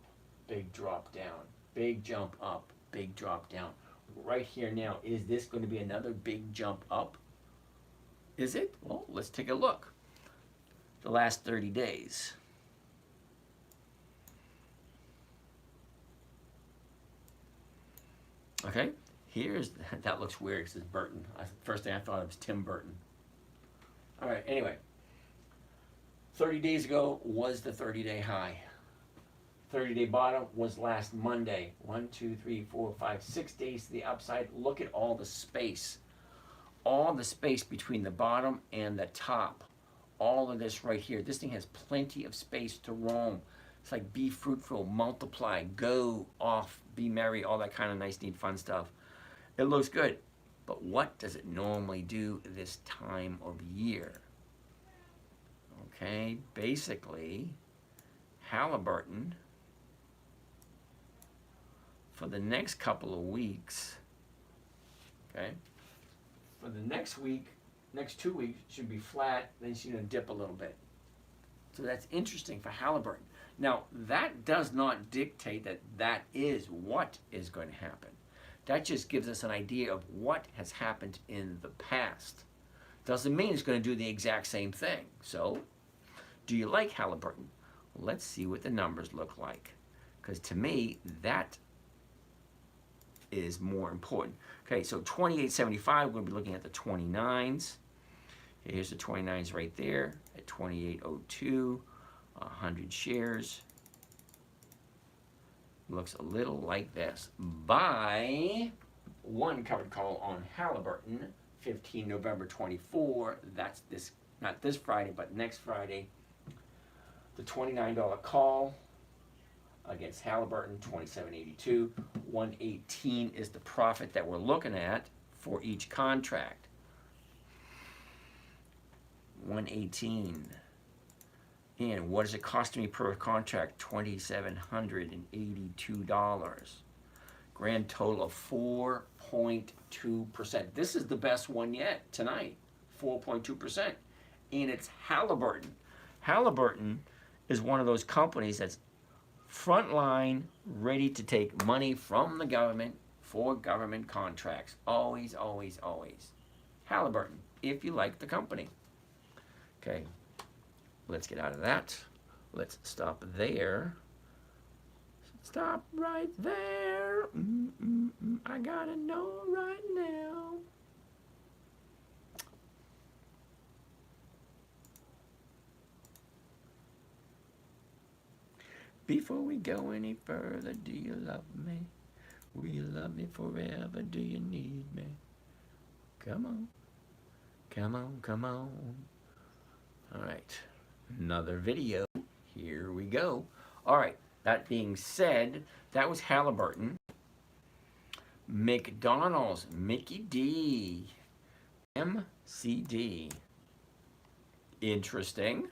big drop down, big jump up, big drop down. Right here now, is this going to be another big jump up? Is it? Well, let's take a look. The last 30 days. Okay, here's, that looks weird because it's Burton. First thing I thought of was Tim Burton. All right, anyway. 30 days ago was the 30-day high. 30-day bottom was last Monday. 1, 2, 3, 4, 5, 6 days to the upside. Look at all the space. All the space between the bottom and the top. All of this right here. This thing has plenty of space to roam. It's like be fruitful, multiply, go off, be merry, all that kind of nice, neat, fun stuff. It looks good. But what does it normally do this time of year? Okay, basically, Halliburton, for the next couple of weeks, okay, for the next week, next 2 weeks, should be flat, then she's going to dip a little bit. So that's interesting for Halliburton. Now, that does not dictate that that is what is going to happen. That just gives us an idea of what has happened in the past. Doesn't mean it's going to do the exact same thing. So, do you like Halliburton? Let's see what the numbers look like. Because to me, that is more important. Okay, so 28.75, we're going to be looking at the 29s. Okay, here's the 29s right there at 28.02, 100 shares. Looks a little like this. Buy one covered call on Halliburton, 15 November 24. That's this, not this Friday, but next Friday. The $29 call against Halliburton, 27.82. 118 is the profit that we're looking at for each contract. 118. And what does it cost me per contract? $2,782. Grand total of 4.2%. This is the best one yet tonight, 4.2%. And it's Halliburton. Halliburton is one of those companies that's frontline, ready to take money from the government for government contracts. Always, always, always. Halliburton, if you like the company. Okay, let's get out of that. Let's stop there. Stop right there. I gotta know right now. Before we go any further, do you love me? Will you love me forever? Do you need me? Come on. Come on, come on. All right, another video. Here we go. All right, that being said, that was Halliburton. McDonald's, Mickey D. MCD. Interesting.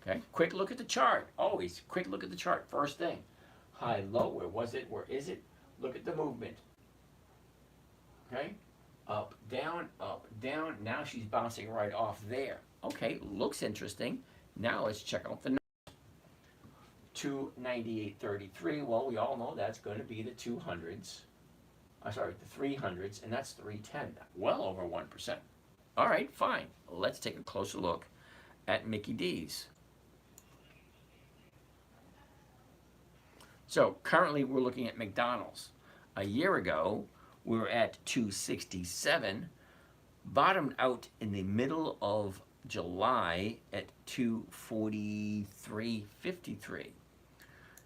Okay, quick look at the chart. Always quick look at the chart. First thing, high, low. Where was it? Where is it? Look at the movement. Okay, up, down, up, down. Now she's bouncing right off there. Okay, looks interesting. Now let's check out the numbers. 298.33. Well, we all know that's going to be the 200s. Sorry, the 300s, and that's 310. Well over 1%. All right, fine. Let's take a closer look at Mickey D's. So currently we're looking at McDonald's. A year ago, we were at 267, bottomed out in the middle of July at 243.53.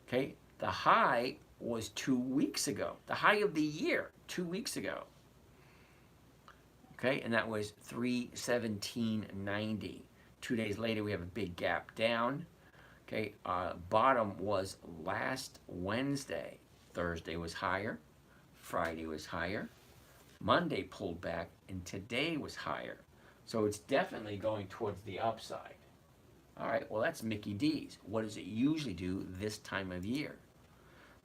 Okay, the high was 2 weeks ago. The high of the year, 2 weeks ago. Okay, and that was 317.90. 2 days later, we have a big gap down. Okay, bottom was last Wednesday. Thursday was higher. Friday was higher. Monday pulled back, and today was higher. So it's definitely going towards the upside. All right, well, that's Mickey D's. What does it usually do this time of year?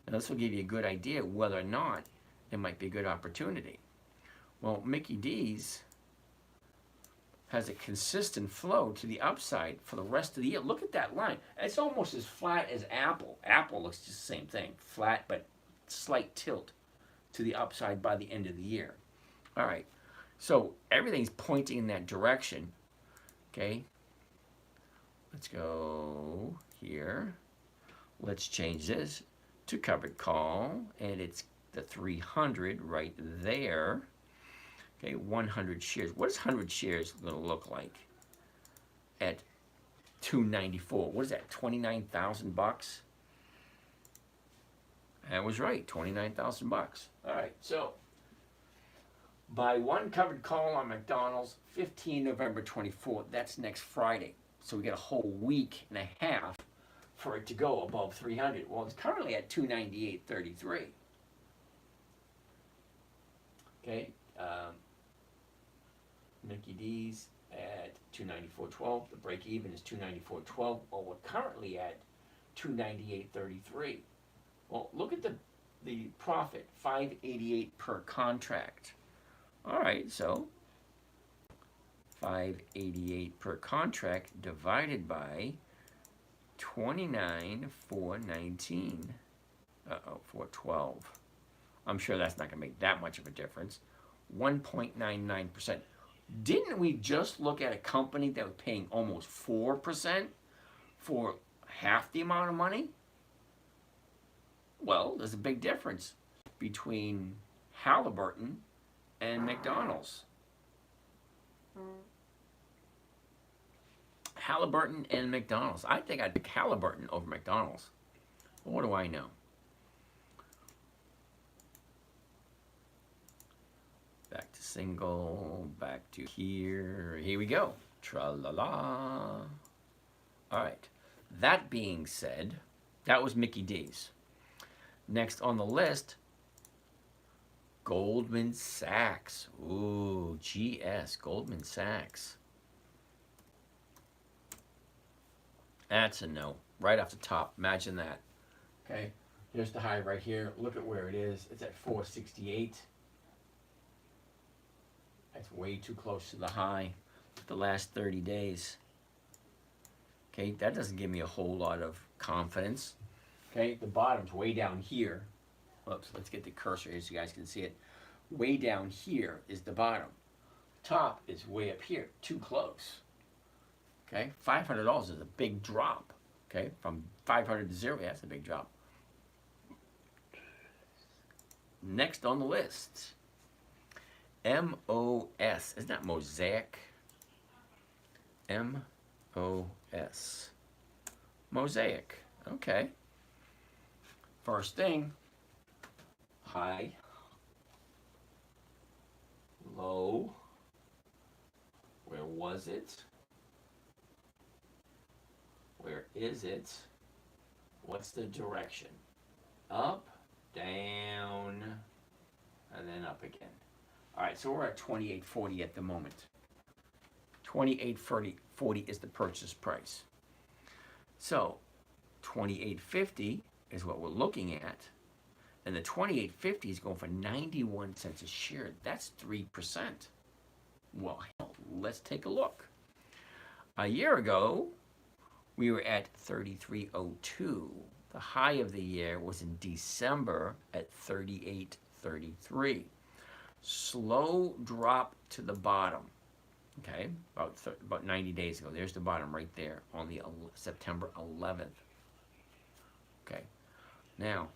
And this will give you a good idea whether or not it might be a good opportunity. Well, Mickey D's has a consistent flow to the upside for the rest of the year. Look at that line. It's almost as flat as Apple. Apple looks just the same thing. Flat, but slight tilt to the upside by the end of the year. All right, so everything's pointing in that direction. Okay, let's go here. Let's change this to covered call, and it's the 300 right there. Okay, 100 shares. What is 100 shares going to look like at 294? What is that, 29,000 bucks? That was right, 29,000 bucks. All right, so buy one covered call on McDonald's, 15 November 24th. That's next Friday. So we got a whole week and a half for it to go above 300. Well, it's currently at 298.33. Okay, Mickey D's at 294.12. The break even is 294.12. Well, we're currently at 298.33. Well, look at the profit, 588 per contract. All right, so 588 per contract divided by 29,419. 412. I'm sure that's not going to make that much of a difference. 1.99%. Didn't we just look at a company that was paying almost 4% for half the amount of money? Well, there's a big difference between Halliburton and McDonald's. Halliburton and McDonald's. I think I'd pick Halliburton over McDonald's. Well, what do I know? Back to single, back to here. Here we go. Tra-la-la. All right. That being said, that was Mickey D's. Next on the list, Goldman Sachs. Ooh, GS, Goldman Sachs. That's a no, right off the top. Imagine that. Okay, here's the high right here. Look at where it is. It's at 468. That's way too close to the high the last 30 days. Okay, that doesn't give me a whole lot of confidence. Okay, the bottom's way down here. Oops, let's get the cursor here so you guys can see it. Way down here is the bottom. Top is way up here, too close. Okay, $500 is a big drop. Okay, from 500 to 0, yeah, that's a big drop. Next on the list, MOS. Isn't that Mosaic? MOS. Mosaic. Okay. First thing, high, low. Where was it? Where is it? What's the direction? Up, down, and then up again. All right, so we're at 28.40 at the moment. 28.40 is the purchase price. So 28.50 is what we're looking at, and the 28.50 is going for 91 cents a share. That's 3%. Well, hell, let's take a look. A year ago, we were at 33.02. The high of the year was in December at 38.33. Slow drop to the bottom. Okay, about 90 days ago. There's the bottom right there on the September 11th. Okay, now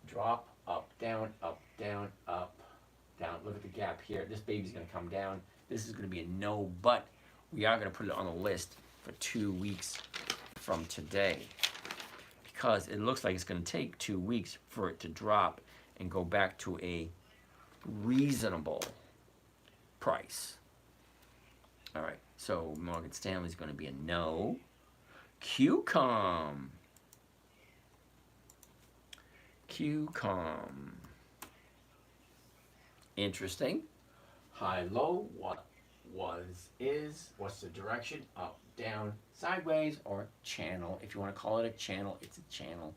drop, up, down, down. Look at the gap here. This baby's going to come down. This is going to be a no, but we are going to put it on the list for 2 weeks from today, because it looks like it's going to take 2 weeks for it to drop and go back to a reasonable price. All right, so Morgan Stanley's going to be a no. Qualcomm. Interesting. High, low, what is, what's the direction? Up, down, sideways, or channel. If you want to call it a channel, it's a channel.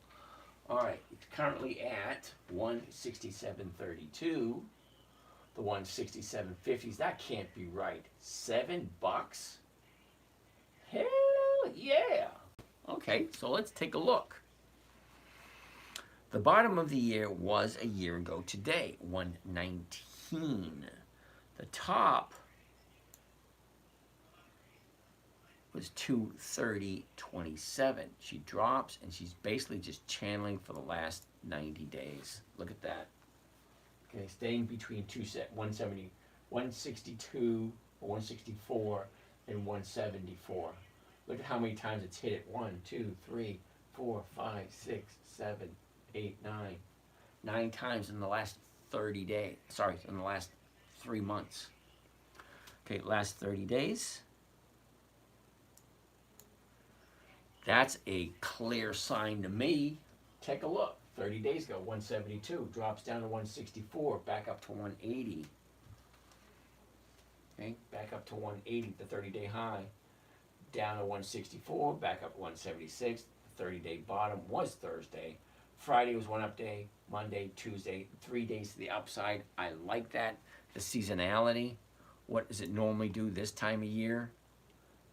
All right, it's currently at 167.32. The 167.50s, that can't be right. $7? Hell yeah. Okay, so let's take a look. The bottom of the year was a year ago today, 119. The top was 230.27. She drops, and she's basically just channeling for the last 90 days. Look at that. Okay, staying between 170, 162, 164, and 174. Look at how many times it's hit it. 1, 2, 3, 4, 5, 6, 7, 8, 9. 9 times in the last 30 days. Sorry, in the last 3 months. Okay, last 30 days. That's a clear sign to me. Take a look. 30 days ago, 172, drops down to 164, back up to 180. Okay, back up to 180, the 30-day high. Down to 164, back up to 176. The 30-day bottom was Thursday. Friday was one up day, Monday, Tuesday, 3 days to the upside. I like that. The seasonality. What does it normally do this time of year?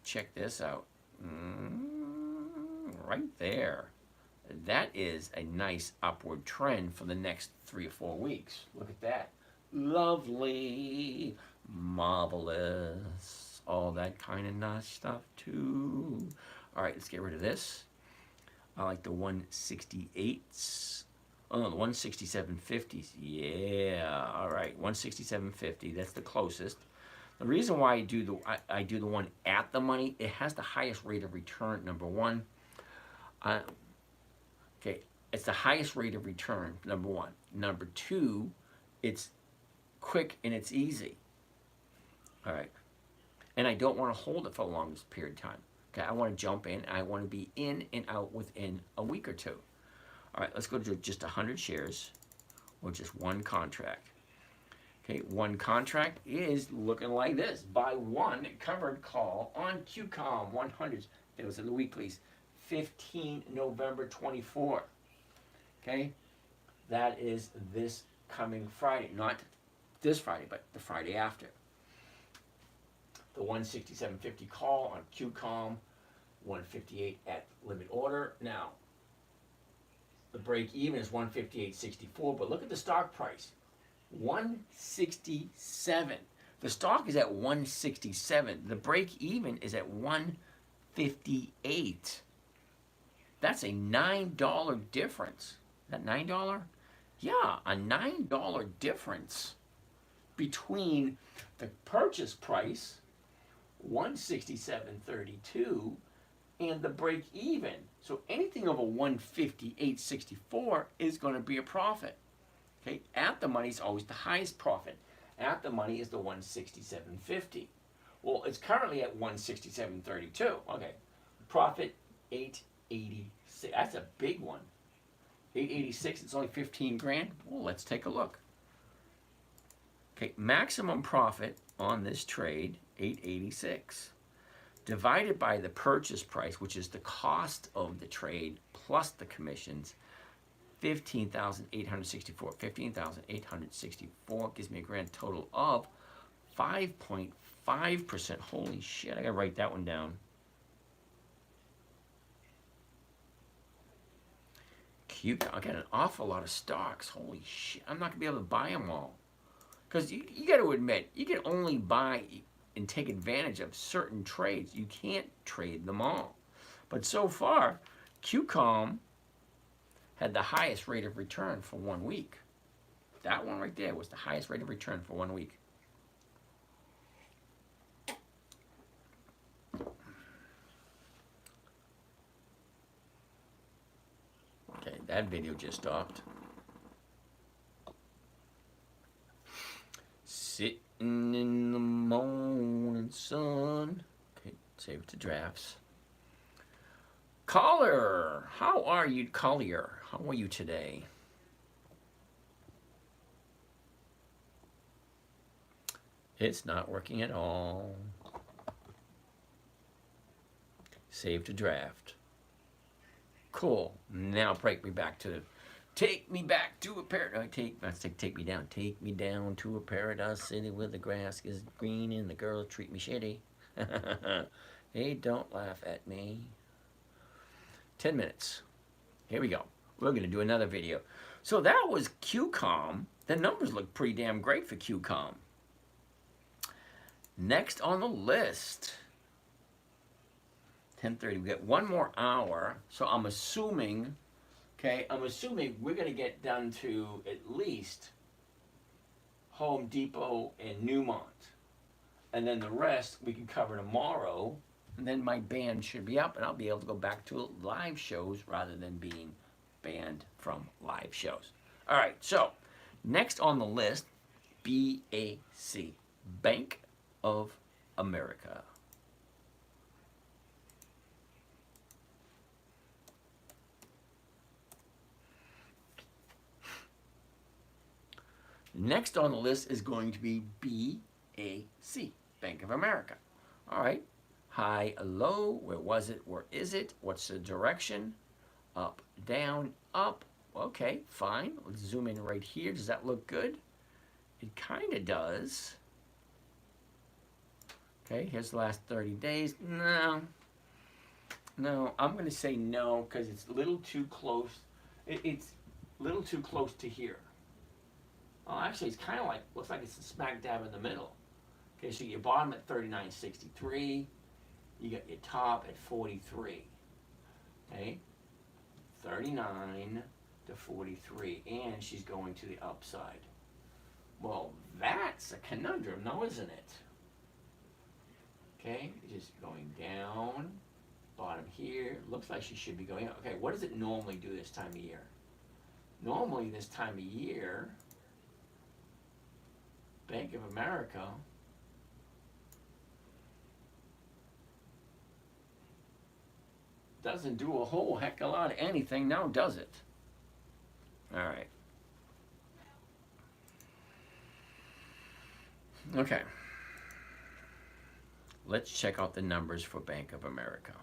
Check this out. Right there. That is a nice upward trend for the next 3 or 4 weeks. Look at that. Lovely. Marvelous. All that kind of nice stuff too. All right, let's get rid of this. I like the 168s. Oh, no, the 167.50s. Yeah, all right, 167.50. That's the closest. The reason why I do the one at the money, it has the highest rate of return, number one. Okay, it's the highest rate of return, number one. Number two, it's quick and it's easy. All right. And I don't want to hold it for the longest period of time. Okay, I want to jump in. I want to be in and out within a week or two. All right, let's go to just 100 shares or just one contract. Okay, one contract is looking like this. Buy one covered call on Qualcomm 100s. It was in the weeklies. 15 November 24. Okay, that is this coming Friday. Not this Friday, but the Friday after. The 167.50 call on Qualcomm, 158 at limit order. Now, the break even is 158.64, but look at the stock price, 167. The stock is at 167. The break even is at 158. That's a $9 difference. Is that $9? Yeah, a $9 difference between the purchase price, 167.32, and the break even. So anything over 158.64 is going to be a profit. Okay, at the money is always the highest profit. At the money is the 167.50. Well, it's currently at 167.32. Okay, profit 886. That's a big one. 886. It's only 15 grand. Well, let's take a look. Okay, maximum profit on this trade, 886, divided by the purchase price, which is the cost of the trade plus the commissions, 15,864. 15,864 gives me a grand total of 5.5%. Holy shit, I gotta write that one down. Cute. I got an awful lot of stocks. Holy shit, I'm not gonna be able to buy them all. Because you got to admit, you can only buy and take advantage of certain trades. You can't trade them all. But so far, Qualcomm had the highest rate of return for 1 week. That one right there was the highest rate of return for 1 week. that video just stopped. Sitting in the morning sun. Okay, save it to drafts. Caller, how are you, Collier? How are you today? It's not working at all. Save to draft. Cool. Now take me back to a paradise. Take me down. Take me down to a paradise city where the grass is green and the girls treat me shitty. Hey, don't laugh at me. 10 minutes. Here we go. We're going to do another video. So that was QCOM. The numbers look pretty damn great for QCOM. Next on the list, 10:30. We got one more hour. So I'm assuming, we're going to get done to at least Home Depot and Newmont. And then the rest we can cover tomorrow. And then my band should be up and I'll be able to go back to live shows rather than being banned from live shows. All right, so next on the list, BAC, Bank of America. Next on the list is going to be BAC, Bank of America. All right. High, low, where was it, where is it, what's the direction, up, down, up, okay, fine, let's zoom in right here, does that look good? It kind of does. Okay, here's the last 30 days, no, I'm going to say no, because it's a little too close, it's a little too close to here. Oh, actually, it's kind of like, looks like it's smack dab in the middle. Okay, so your bottom at 39.63. You got your top at 43, okay? 39 to 43, and she's going to the upside. Well, that's a conundrum, now isn't it? Okay, just going down, bottom here. Looks like she should be going up. Okay, what does it normally do this time of year? Normally this time of year, Bank of America doesn't do a whole heck of a lot of anything now, does it? All right. Okay. Let's check out the numbers for Bank of America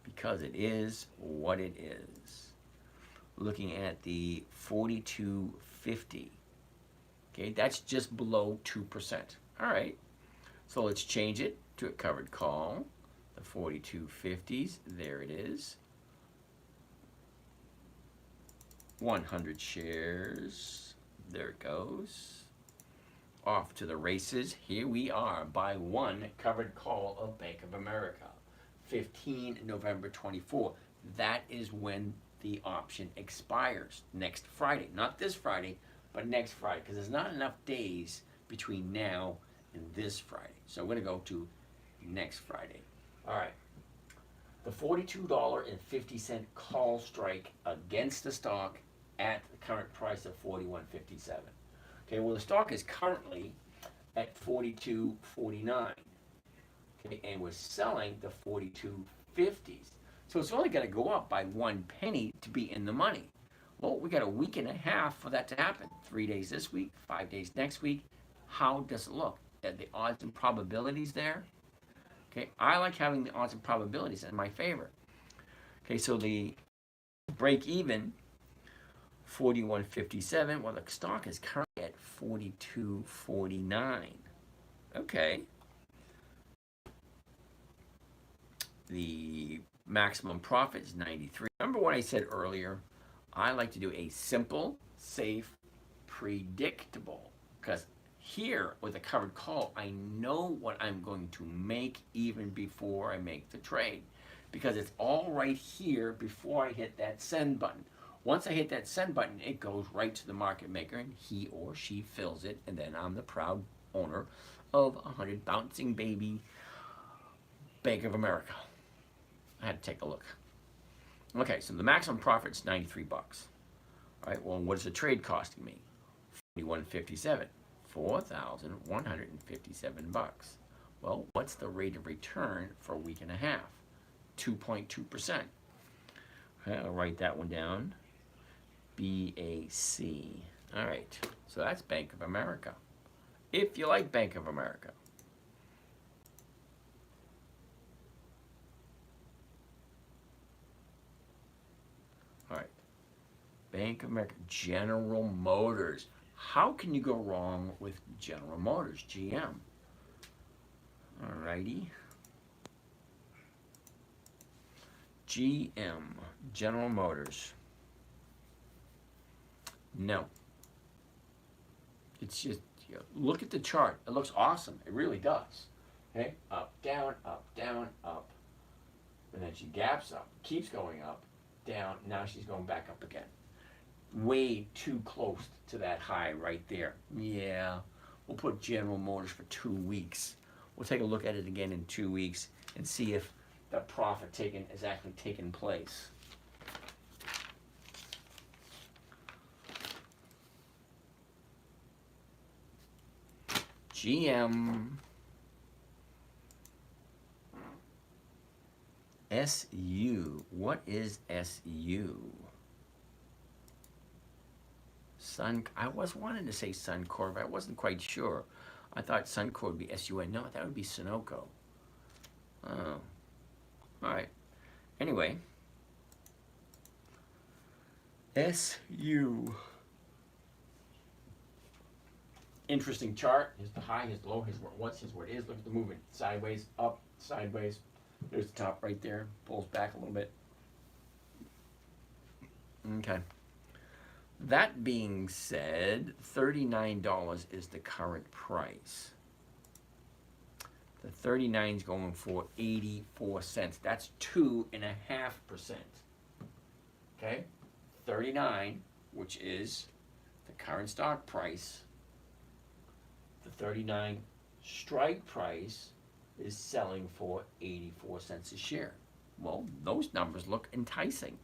because it is what it is. Looking at the 42.50. Okay, that's just below 2%. All right. So let's change it to a covered call. The 42.50s, there it is. 100 shares, there it goes. Off to the races, here we are, by one covered call of Bank of America. 15 November 24. That is when the option expires, next Friday. Not this Friday, but next Friday, because there's not enough days between now and this Friday. So we're gonna go to next Friday. All right, the $42.50 call strike against the stock at the current price of $41.57. Okay, well the stock is currently at $42.49. Okay, and we're selling the $42.50s. So it's only going to go up by 1 penny to be in the money. Well, we got a week and a half for that to happen. 3 days this week, 5 days next week. How does it look? Are the odds and probabilities there? Okay, I like having the odds and probabilities in my favor. Okay, so the break even, 41.57. Well, the stock is currently at 42.49. Okay. The maximum profit is 93. Remember what I said earlier? I like to do a simple, safe, predictable. Because here, with a covered call, I know what I'm going to make even before I make the trade. Because it's all right here before I hit that send button. Once I hit that send button, it goes right to the market maker, and he or she fills it, and then I'm the proud owner of 100 bouncing baby Bank of America. I had to take a look. Okay, so the maximum profit's 93 bucks. All right, well, what is the trade costing me? 41.57, 4,157 bucks. Well, what's the rate of return for a week and a half? 2.2%. Okay, I'll write that one down. BAC. All right, so that's Bank of America. If you like Bank of America. All right, Bank of America, General Motors. How can you go wrong with General Motors, GM? All righty. GM, General Motors. No. It's just, you know, look at the chart. It looks awesome. It really does. Okay, up, down, up, up. And then she gaps up, keeps going up, down. Now she's going back up again. Way too close to that high right there. Yeah, we'll put General Motors for 2 weeks. We'll take a look at it again in 2 weeks and see if the profit taken is actually taking place. GM. SU. What is SU? I was wanting to say Suncor, but I wasn't quite sure. I thought Suncor would be SUN. No, that would be Sunoco. Oh. All right. Anyway. SU. Interesting chart. Here's the high, here's the low, here's where it is. Look at the movement. Sideways, up, sideways. There's the top right there. Pulls back a little bit. Okay. That being said, $39 is the current price. The 39 is going for 84 cents. That's 2.5%. Okay? 39, which is the current stock price. The 39 strike price is selling for 84 cents a share. Well, those numbers look enticing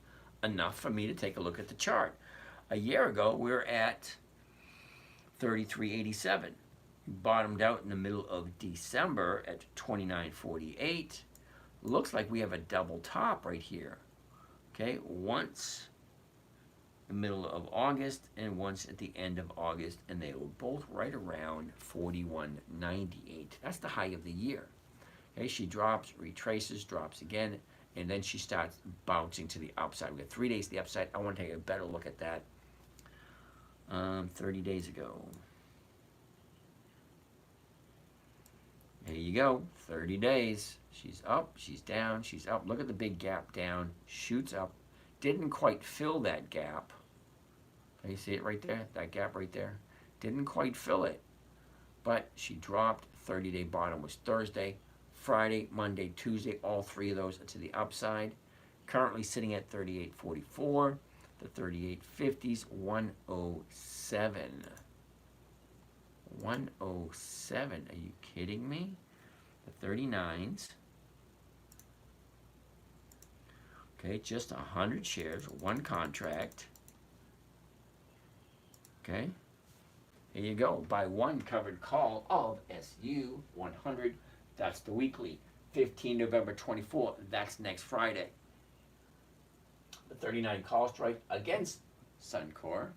enough for me to take a look at the chart. A year ago, we were at 33.87. Bottomed out in the middle of December at 29.48. Looks like we have a double top right here. Okay, once in the middle of August and once at the end of August, and they were both right around 41.98. That's the high of the year. Okay, she drops, retraces, drops again, and then she starts bouncing to the upside. We got 3 days to the upside. I want to take a better look at that. 30 days ago. There you go, 30 days. She's up, she's down, she's up. Look at the big gap down, shoots up. Didn't quite fill that gap. You see it right there? That gap right there? Didn't quite fill it. But she dropped. 30-day bottom was Thursday. Friday, Monday, Tuesday, all three of those are to the upside. Currently sitting at 38.44. The 38.50s, 107. 107. Are you kidding me? The 39s. Okay, just 100 shares, one contract. Okay, here you go. Buy one covered call of SU 100. That's the weekly. 15 November 24. That's next Friday. The 39 call strike against Suncor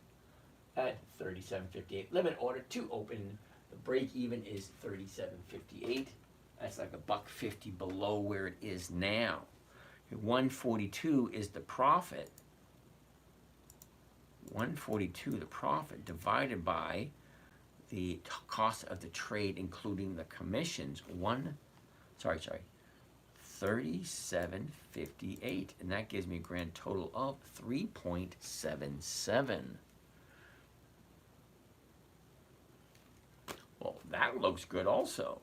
at 37.58. Limit order to open. The break even is 37.58. That's like $1.50 below where it is now. 142 is the profit. 142 the profit divided by the cost of the trade, including the commissions. 37.58, and that gives me a grand total of 3.77. Well, that looks good also.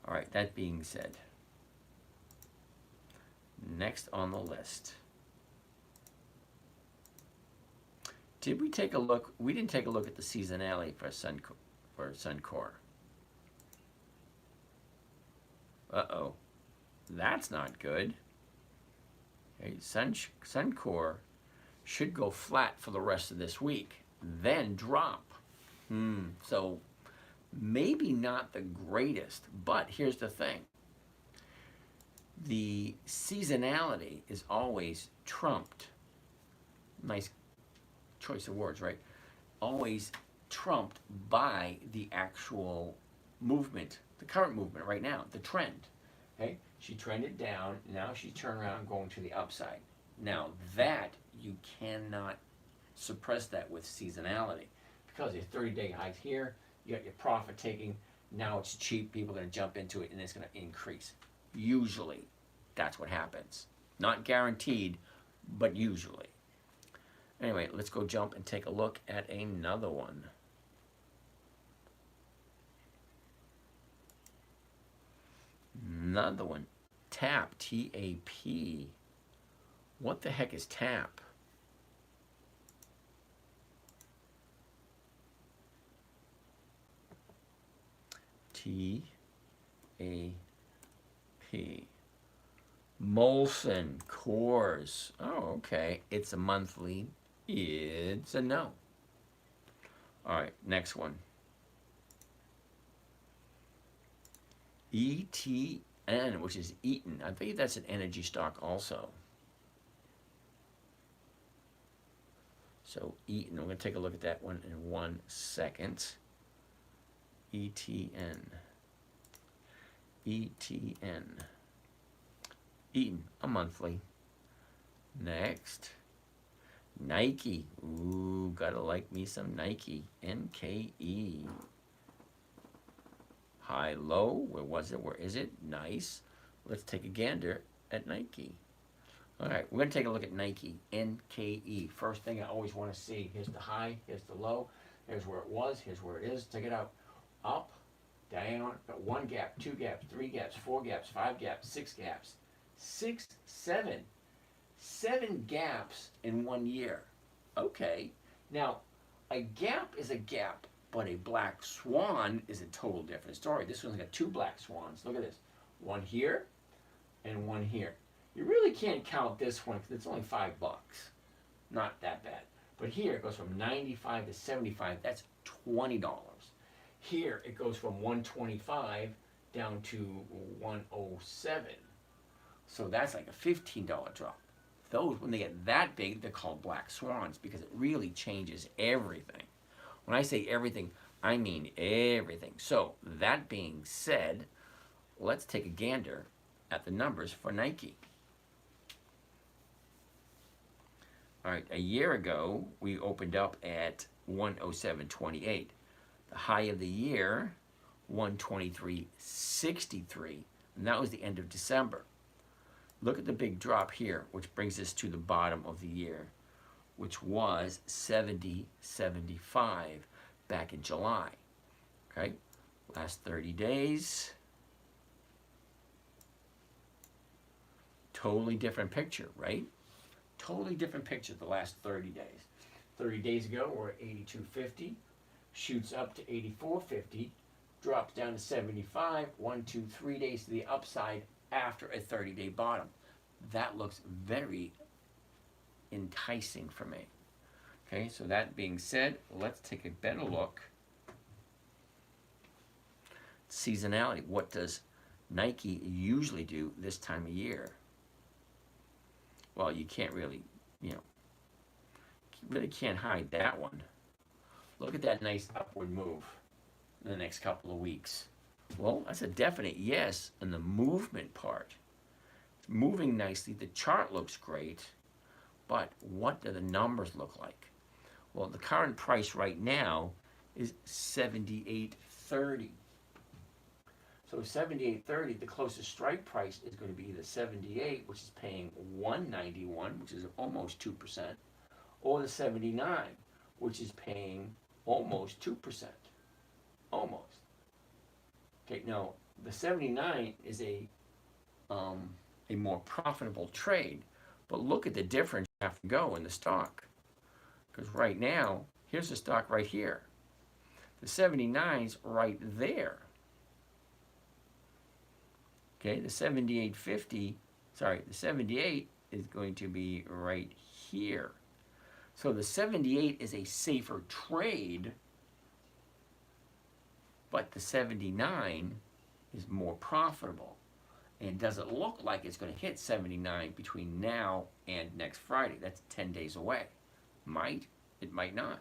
All right, that being said, next on the list. Did we take a look? We didn't take a look at the seasonality for Suncor. Uh-oh. That's not good. Okay, Suncor should go flat for the rest of this week, then drop. So maybe not the greatest, but here's the thing. The seasonality is always trumped. Nice choice of words, right? Always trumped by the actual movement, the current movement right now, the trend. Okay, she trended down, now she turned around going to the upside. Now that you cannot suppress that with seasonality, because your 30-day highs here, you got your profit taking, now it's cheap, people are going to jump into it and it's going to increase. Usually, that's what happens. Not guaranteed, but usually. Anyway, let's go jump and take a look at another one. Another one. TAP, T-A-P. What the heck is TAP? T-A-P. Molson Coors. Oh, okay. It's a monthly. It's a no. All right, next one. ETN, which is Eaton. I think that's an energy stock also. So Eaton, we're going to take a look at that one in 1 second. ETN. ETN. Eaton, a monthly. Next. Nike. Ooh, gotta like me some Nike. NKE. High, low. Where was it? Where is it? Nice. Let's take a gander at Nike. All right, we're going to take a look at Nike. NKE. First thing I always want to see. Here's the high. Here's the low. Here's where it was. Here's where it is. Check it out. Up, down. Got 1 gap, 2 gaps, 3 gaps, 4 gaps, 5 gaps, 6 gaps. 6, 7. 7 gaps in 1 year. Okay. Now, a gap is a gap, but a black swan is a total different story. This one's got 2 black swans. Look at this. 1 here and 1 here. You really can't count this one because it's only $5. Not that bad. But here it goes from 95 to 75. That's $20. Here it goes from 125 down to 107. So that's like a $15 drop. Those, when they get that big, they're called black swans because it really changes everything. When I say everything, I mean everything. So that being said, let's take a gander at the numbers for Nike. All right, a year ago, we opened up at 107.28. The high of the year, 123.63, and that was the end of December. Look at the big drop here, which brings us to the bottom of the year, which was 70.75 back in July. Okay, last 30 days. Totally different picture, right? Totally different picture the last 30 days. 30 days ago, we're at 82.50, shoots up to 84.50, drops down to 75, 1, 2, 3 days to the upside after a 30-day bottom. That looks very enticing for me. Okay, so that being said, let's take a better look. Seasonality. What does Nike usually do this time of year? Well, you can't really, really can't hide that one. Look at that nice upward move in the next couple of weeks. Well, that's a definite yes in the movement part. It's moving nicely. The chart looks great, but what do the numbers look like? Well, the current price right now is 78.30. So 78.30, the closest strike price is going to be either 78, which is paying 191, which is almost 2%, or the 79, which is paying almost 2%. Almost. Okay, now the 79 is a more profitable trade, but look at the difference you have to go in the stock. Because right now, here's the stock right here. The 79's right there. Okay, the 78.50, sorry, the 78 is going to be right here. So the 78 is a safer trade, but the 79 is more profitable. And does it look like it's going to hit 79 between now and next Friday? That's 10 days away. Might, it might not.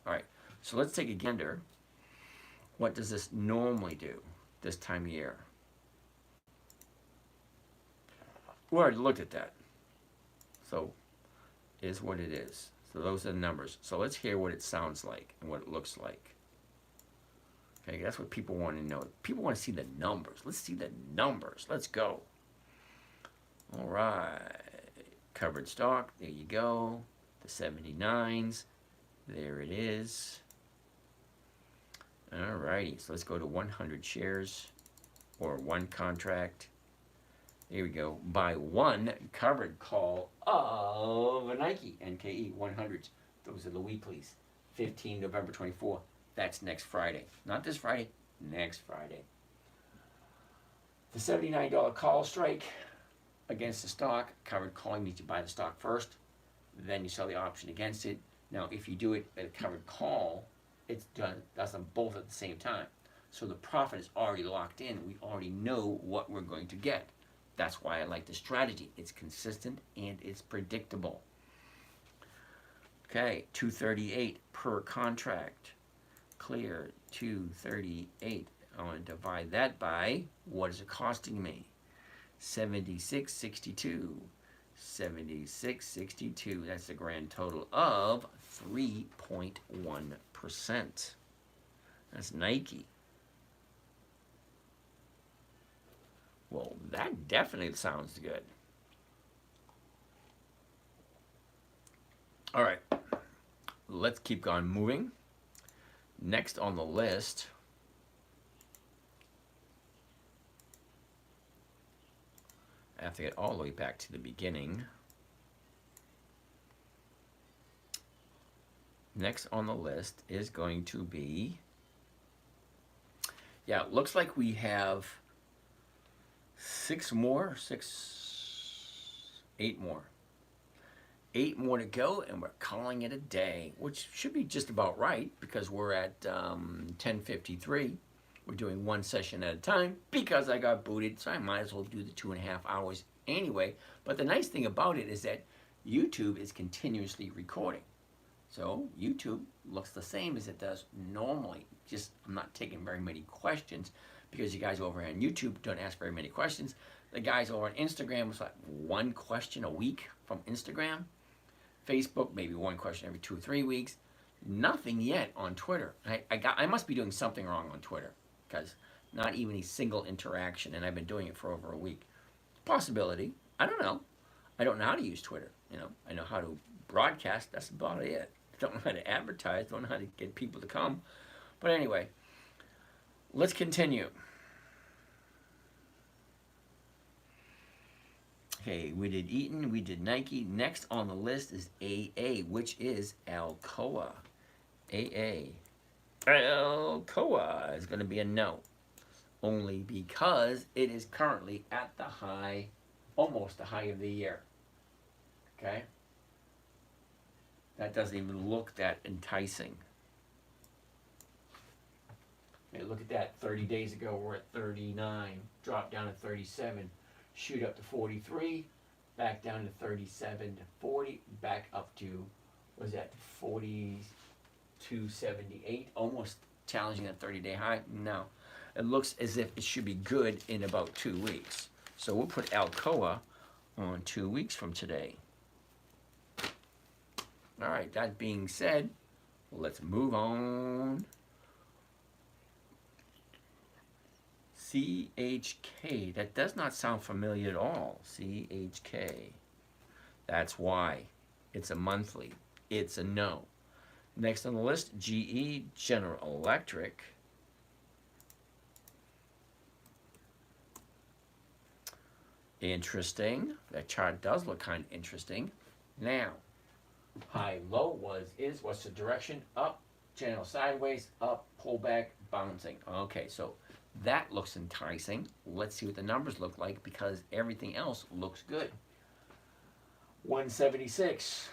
All right, so let's take a gander. What does this normally do this time of year? We already looked at that. So, is what it is. So those are the numbers. So let's hear what it sounds like and what it looks like. Okay, that's what people want to know. People want to see the numbers. Let's see the numbers. Let's go. All right. Covered stock. There you go. The 79s. There it is. All righty. So let's go to 100 shares or one contract. Here we go. Buy one covered call of a Nike NKE 100s. Those are the weeklies. 15 November 24. That's next Friday. Not this Friday, next Friday. The $79 call strike against the stock. Covered calling means you buy the stock first, then you sell the option against it. Now, if you do it at a covered call, it's done. That's on both at the same time. So the profit is already locked in. We already know what we're going to get. That's why I like the strategy. It's consistent and it's predictable. Okay, 238 per contract. Clear 238. I want to divide that by what is it costing me? 76.62. 76.62. That's a grand total of 3.1%. That's Nike. Well, that definitely sounds good. All right, let's keep on moving. Next on the list, I have to get all the way back to the beginning. Next on the list is going to be, yeah, it looks like we have eight more. 8 more to go, and we're calling it a day, which should be just about right because we're at 10:53. We're doing one session at a time because I got booted, so I might as well do the 2.5 hours anyway. But the nice thing about it is that YouTube is continuously recording. So YouTube looks the same as it does normally. Just I'm not taking very many questions because you guys over on YouTube don't ask very many questions. The guys over on Instagram was like 1 question a week from Instagram. Facebook, maybe 1 question every 2 or 3 weeks. Nothing yet on Twitter. I must be doing something wrong on Twitter because not even a single interaction, and I've been doing it for over a week. Possibility. I don't know. I don't know how to use Twitter. You know, I know how to broadcast. That's about it. I don't know how to advertise. Don't know how to get people to come. But anyway, let's continue. Okay, we did Eaton, we did Nike. Next on the list is AA, which is Alcoa. AA. Alcoa is going to be a no. Only because it is currently at the high, almost the high of the year. Okay? That doesn't even look that enticing. Okay, look at that. 30 days ago, we're at 39. Dropped down to 37. Shoot up to 43, back down to 37 to 40, back up to, what was that, 42.78, almost challenging that 30-day high. No, it looks as if it should be good in about 2 weeks. So we'll put Alcoa on 2 weeks from today. All right, that being said, let's move on. CHK, that does not sound familiar at all. CHK, that's why. It's a monthly. It's a no. Next on the list, GE, General Electric. Interesting. That chart does look kind of interesting. Now, high, low what's the direction? Up, channel sideways, up, pullback, bouncing. Okay, so that looks enticing. Let's see what the numbers look like because everything else looks good. 176.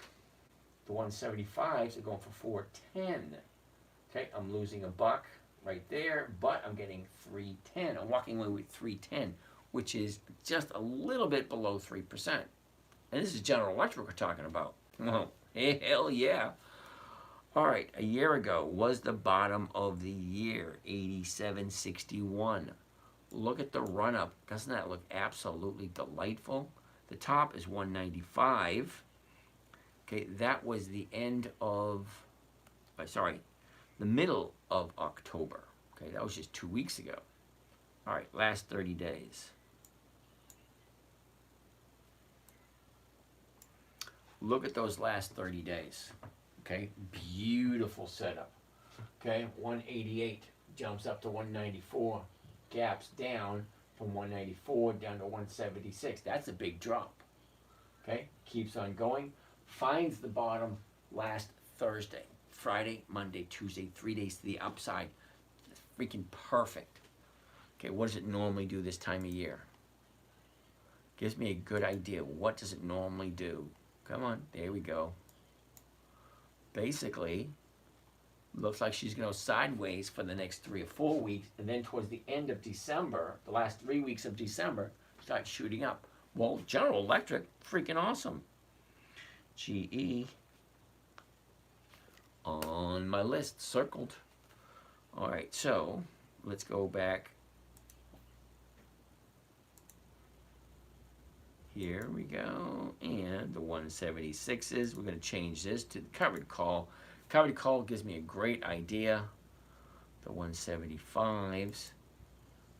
The 175s are going for 410. Okay, I'm losing a buck right there, but I'm getting 310. I'm walking away with 310, which is just a little bit below 3%. And this is General Electric we're talking about. Oh, hell yeah. All right, a year ago was the bottom of the year, 87.61. Look at the run-up. Doesn't that look absolutely delightful? The top is 195. Okay, that was the end of, the middle of October. Okay, that was just 2 weeks ago. All right, last 30 days. Look at those last 30 days. Okay, beautiful setup. Okay, 188 jumps up to 194, gaps down from 194 down to 176. That's a big drop. Okay, keeps on going, finds the bottom last Thursday. Friday, Monday, Tuesday, 3 days to the upside. It's freaking perfect. Okay, what does it normally do this time of year? Gives me a good idea. What does it normally do? Come on, there we go. Basically, looks like she's going to go sideways for the next 3 or 4 weeks, and then towards the end of December, the last 3 weeks of December, start shooting up. Well, General Electric, freaking awesome. GE. On my list, circled. All right, so let's go back. Here we go, and the 176s, we're going to change this to the covered call. Covered call gives me a great idea. The 175s,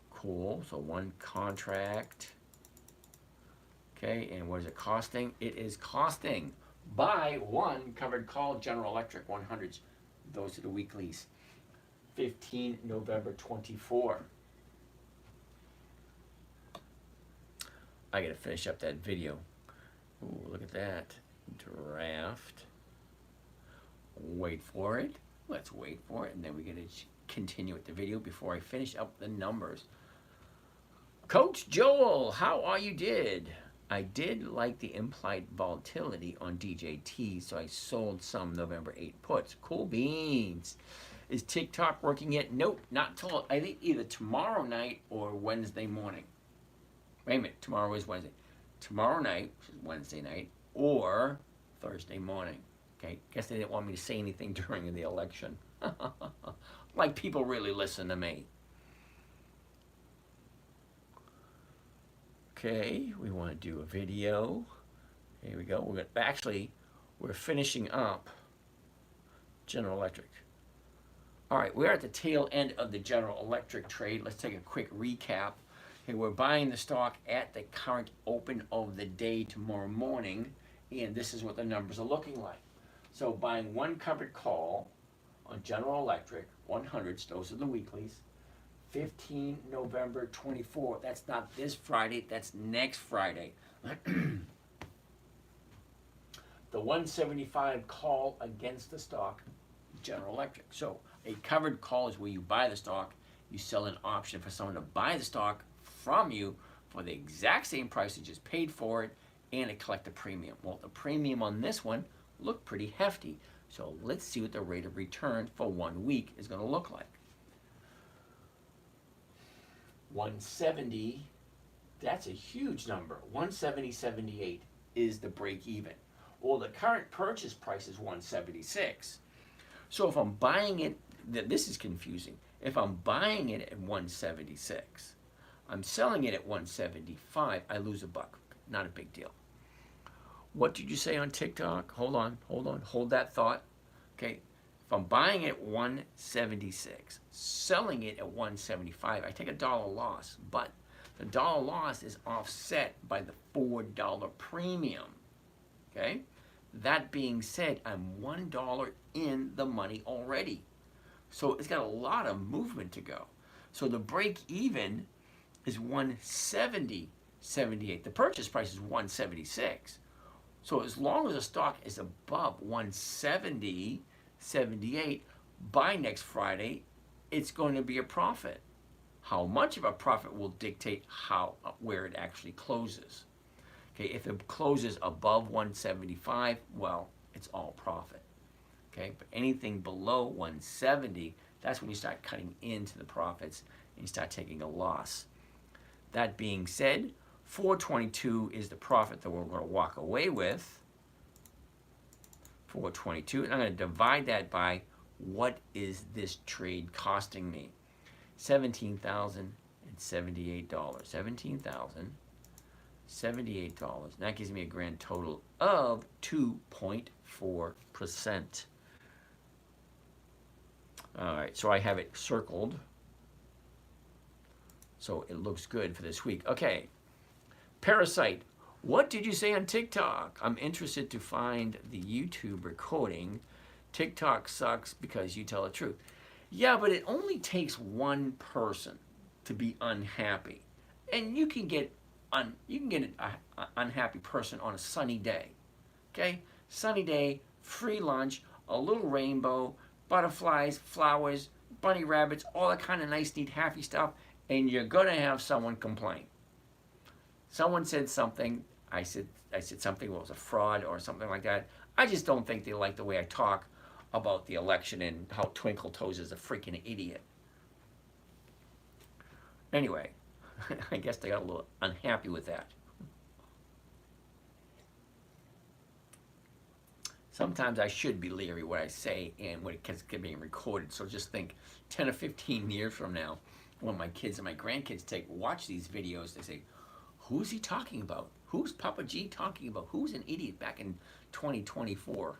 cool, so one contract. Okay, and what is it costing? It is costing, buy one covered call General Electric 100s. Those are the weeklies. 15 November 24. I gotta finish up that video. Ooh, look at that. Draft. Wait for it. Let's wait for it, and then we're gonna continue with the video before I finish up the numbers. Coach Joel, how are you did? I did like the implied volatility on DJT, so I sold some November 8 puts. Cool beans. Is TikTok working yet? Nope, not till I think either tomorrow night or Wednesday morning. Wait a minute, tomorrow is Wednesday. Tomorrow night, which is Wednesday night, or Thursday morning. Okay, guess they didn't want me to say anything during the election. Like people really listen to me. Okay, we want to do a video. Here we go. We're finishing up General Electric. All right, we're at the tail end of the General Electric trade. Let's take a quick recap. Okay, we're buying the stock at the current open of the day tomorrow morning, and this is what the numbers are looking like. So buying one covered call on General Electric, 100s, those are the weeklies. 15 November 24. That's not this Friday, that's next Friday. The 175 call against the stock, General Electric. So a covered call is where you buy the stock, you sell an option for someone to buy the stock from you for the exact same price you just paid for it, and to collect a premium. Well, the premium on this one looked pretty hefty. So let's see what the rate of return for 1 week is going to look like. 170, that's a huge number. 170.78 is the break even. Well, the current purchase price is 176. So if I'm buying it, this is confusing. If I'm buying it at 176, I'm selling it at 175, I lose a buck. Not a big deal. What did you say on TikTok? Hold on, hold that thought. Okay, if I'm buying it at 176, selling it at 175, I take a dollar loss, but the dollar loss is offset by the $4 premium. Okay, that being said, I'm $1 in the money already. So it's got a lot of movement to go. So the break even is 170.78. The purchase price is 176. So as long as the stock is above 170.78 by next Friday, it's going to be a profit. How much of a profit will dictate where it actually closes. Okay, if it closes above 175, well, it's all profit. Okay, but anything below 170, that's when you start cutting into the profits and you start taking a loss. That being said, 422 is the profit that we're going to walk away with. 422, and I'm going to divide that by what is this trade costing me? $17,078. $17,078. That gives me a grand total of 2.4%. All right, so I have it circled. So it looks good for this week. Okay, Parasite. What did you say on TikTok? I'm interested to find the YouTube recording. TikTok sucks because you tell the truth. Yeah, but it only takes one person to be unhappy, and you can get an unhappy person on a sunny day. Okay, sunny day, free lunch, a little rainbow, butterflies, flowers, bunny rabbits, all that kind of nice, neat, happy stuff, and you're gonna have someone complain. Someone said something. I said something was a fraud or something like that. I just don't think they like the way I talk about the election and how Twinkle Toes is a freaking idiot. Anyway, I guess they got a little unhappy with that. Sometimes I should be leery what I say and when it's being recorded. So just think 10 or 15 years from now, when my kids and my grandkids watch these videos, they say, who's he talking about? Who's Papa G talking about? Who's an idiot back in 2024?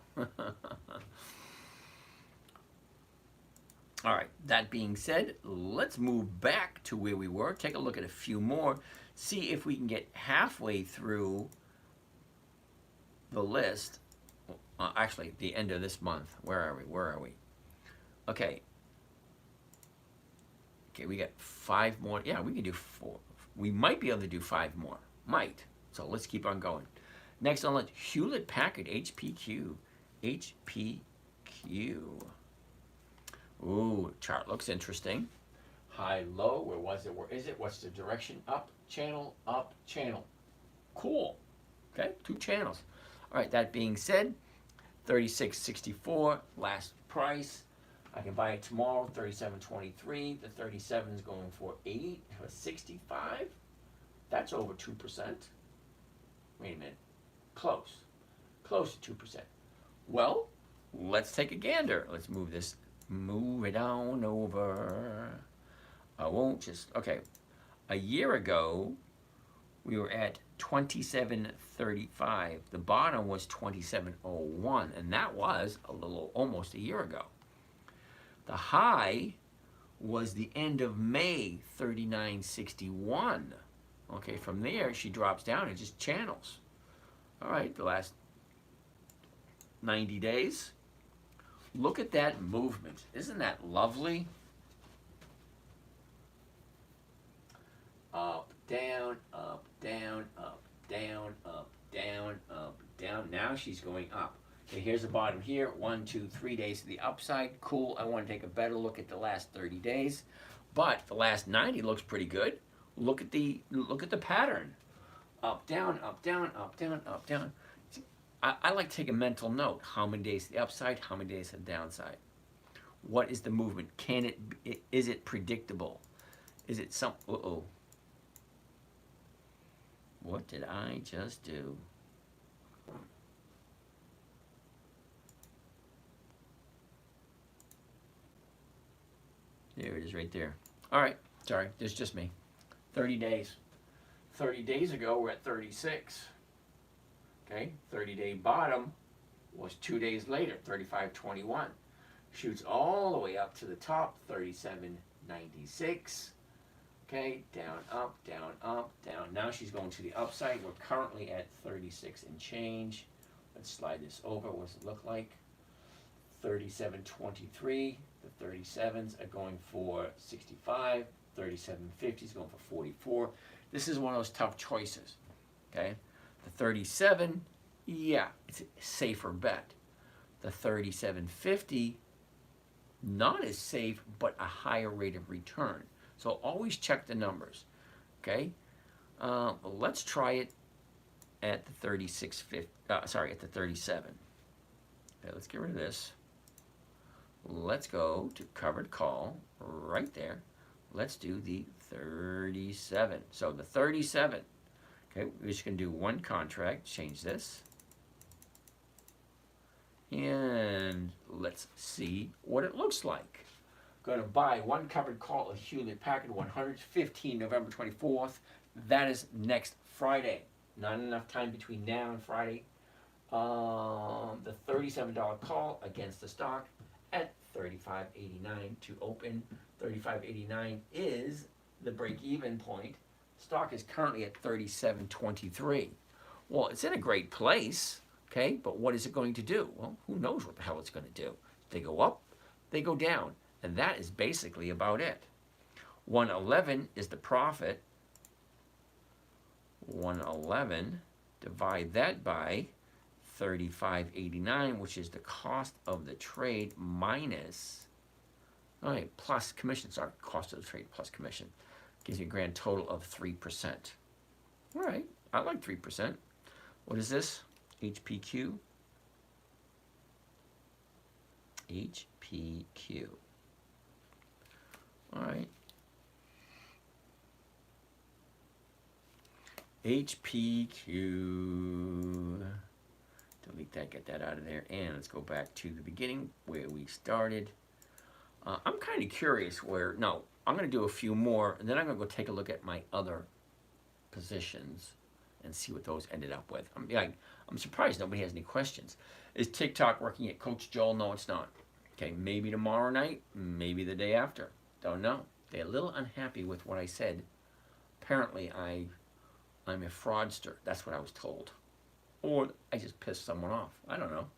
All right, that being said, let's move back to where we were. Take a look at a few more. See if we can get halfway through the list. Actually, the end of this month. Where are we? Okay. Okay, we got 5 more. Yeah, we can do 4. We might be able to do 5 more. Might. So let's keep on going. Next on the list, Hewlett Packard, HPQ. HPQ. Ooh, chart looks interesting. High, low, where was it? Where is it? What's the direction? Up, channel, up, channel. Cool. Okay, 2 channels. All right, that being said, 36.64, last price. I can buy it tomorrow, 37.23. The 37 is going for 65. That's over 2%. Wait a minute. Close to 2%. Well, let's take a gander. Let's move this. Move it on over. I won't just, okay. A year ago, we were at 27.35. The bottom was 27.01, and that was almost a year ago. The high was the end of May, 39.61. Okay, from there, she drops down and just channels. All right, the last 90 days. Look at that movement. Isn't that lovely? Up, down, up, down, up, down, up, down, up, down. Now she's going up. Okay, here's the bottom here. 1, 2, 3 days to the upside. Cool. I want to take a better look at the last 30 days. But the last 90 looks pretty good. Look at the pattern. Up, down, up, down, up, down, up, down. I like to take a mental note. How many days to the upside? How many days to the downside? What is the movement? Is it predictable? Is it some? Uh-oh. What did I just do? There it is right there. All right. Sorry, it's just me. 30 days. 30 days ago, we're at 36. Okay, 30-day bottom was 2 days later, 35.21. Shoots all the way up to the top, 37.96. Okay, down, up, down, up, down. Now she's going to the upside. We're currently at 36 and change. Let's slide this over. What does it look like? 37.23. The 37s are going for 65. 37.50 is going for 44. This is one of those tough choices. Okay. The 37, yeah, it's a safer bet. The 37.50, not as safe, but a higher rate of return. So always check the numbers, okay? Let's try it at the 36.50. Sorry, at the 37. Okay, let's get rid of this. Let's go to covered call right there. Let's do the 37. So the 37. Okay, we're just going to do one contract. Change this. And let's see what it looks like. Going to buy one covered call of Hewlett Packard 115 November 24th. That is next Friday. Not enough time between now and Friday. The $37 call against the stock at $35.89 to open. $35.89 is the break-even point. Stock is currently at $37.23. Well, it's in a great place, okay? But what is it going to do? Well, who knows what the hell it's going to do? They go up, they go down, and that is basically about it. 111 is the profit. 111, divide that by 35.89, which is the cost of the trade minus, all right, plus commission. Sorry, cost of the trade plus commission. Gives you a grand total of 3%. All right, I like 3%. What is this? HPQ. HPQ. All right. HPQ. Delete that, get that out of there, and let's go back to the beginning where we started. I'm kind of curious where, no, I'm going to do a few more, and then I'm going to go take a look at my other positions and see what those ended up with. I'm surprised nobody has any questions. Is TikTok working at Coach Joel? No, it's not. Okay, maybe tomorrow night, maybe the day after. Don't know. They're a little unhappy with what I said. Apparently, I'm a fraudster. That's what I was told. Or I just pissed someone off. I don't know.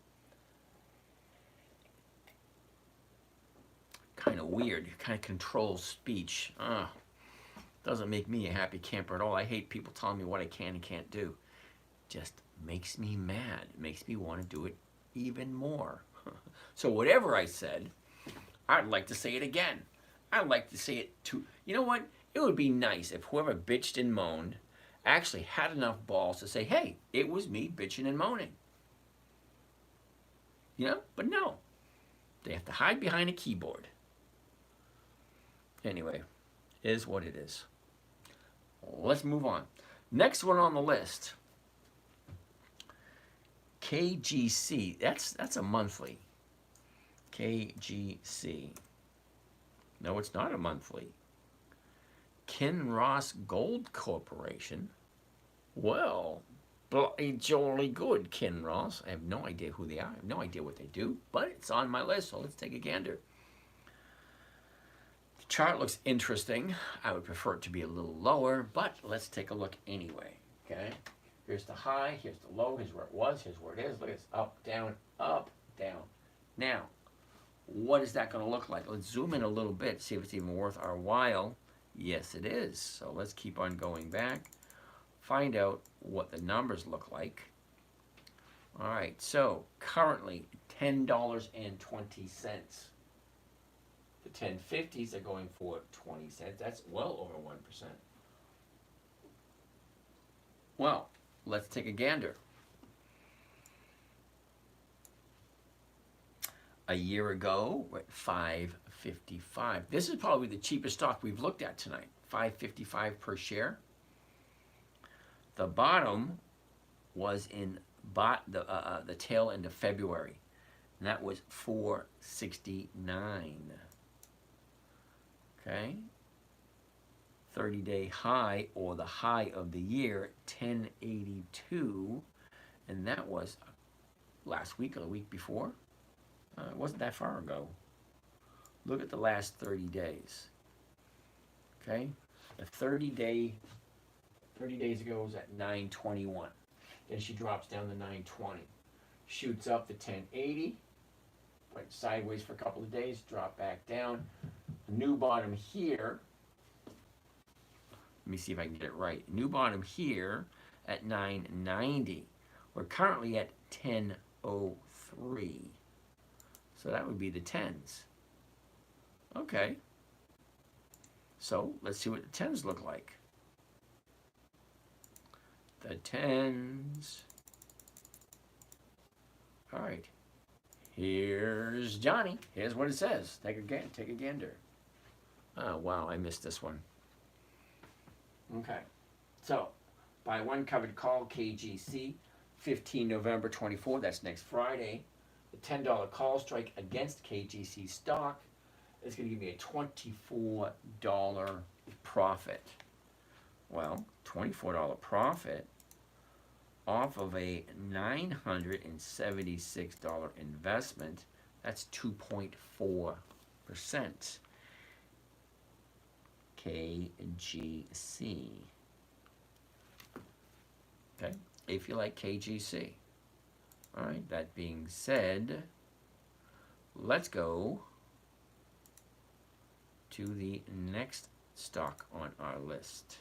Kind of weird. It kind of controls speech. Doesn't make me a happy camper at all. I hate people telling me what I can and can't do. Just makes me mad. It makes me want to do it even more. So whatever I said, I'd like to say it again. I'd like to say it to, you know what? It would be nice if whoever bitched and moaned actually had enough balls to say, hey, it was me bitching and moaning. You know? But no. They have to hide behind a keyboard. Anyway, it is what it is. Let's move on. Next one on the list. KGC. That's a monthly. KGC. No, it's not a monthly. Kinross Gold Corporation. Well, bloody jolly good, Kinross. I have no idea who they are. I have no idea what they do, but it's on my list, so let's take a gander. The chart looks interesting. I would prefer it to be a little lower, but let's take a look anyway, okay? Here's the high, here's the low, here's where it was, here's where it is. Look, it's up, down, down. Now, what is that going to look like? Let's zoom in a little bit, see if it's even worth our while. Yes, it is. So let's keep on going back. Find out what the numbers look like. All right, so currently $10.20. The 1050s are going for 20 cents. That's well over 1%. Well, let's take a gander. A year ago, we're at $5.55. This is probably the cheapest stock we've looked at tonight. $5.55 per share. The bottom was in the tail end of February, and that was $4.69. Okay. 30-day high, or the high of the year, $10.82, and that was last week or the week before. It wasn't that far ago. Look at the last 30 days. Okay? The 30 days ago was at 921. Then she drops down to 920. Shoots up to 1080. Went sideways for a couple of days, dropped back down. A new bottom here. Let me see if I can get it right. New bottom here at 990. We're currently at 1003. So that would be the 10s. Okay. So let's see what the 10s look like. the tens. All right. Here's Johnny. Here's what it says. Take a gander. Oh, wow, I missed this one. Okay. So, buy one covered call, KGC, 15 November 24. That's next Friday. The $10 call strike against KGC stock is going to give me a $24 profit. Well, $24 profit off of a $976 investment, that's 2.4%. KGC. Okay, if you like KGC. All right, that being said, let's go to the next stock on our list.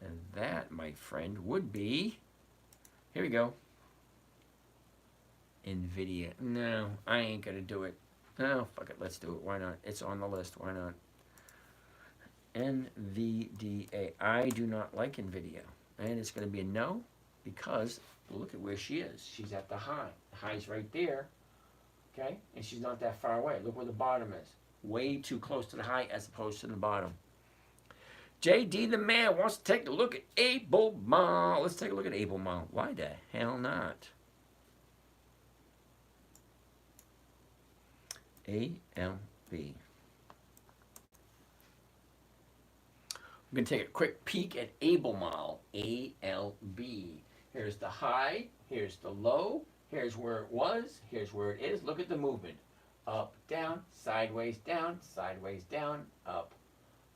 And that, my friend, would be, here we go, NVIDIA. No, I ain't gonna do it. No, fuck it, let's do it. Why not? It's on the list. Why not? NVDA. I do not like NVIDIA. And it's gonna be a no because look at where she is. She's at the high. The high's right there. Okay? And she's not that far away. Look where the bottom is. Way too close to the high as opposed to the bottom. JD the man wants to take a look at Albemarle. Let's take a look at Albemarle. Why the hell not? ALB. We're going to take a quick peek at Albemarle. ALB. Here's the high. Here's the low. Here's where it was. Here's where it is. Look at the movement. Up, down, sideways, down, up.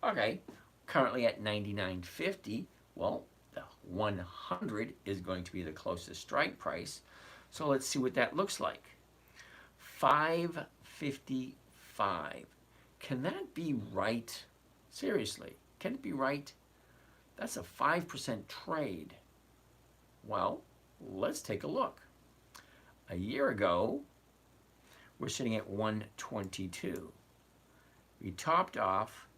Okay. Currently at 99.50. Well, the 100 is going to be the closest strike price. So let's see what that looks like. 555. Can that be right? Seriously, can it be right? That's a 5% trade. Well, let's take a look. A year ago, we're sitting at 122. We topped off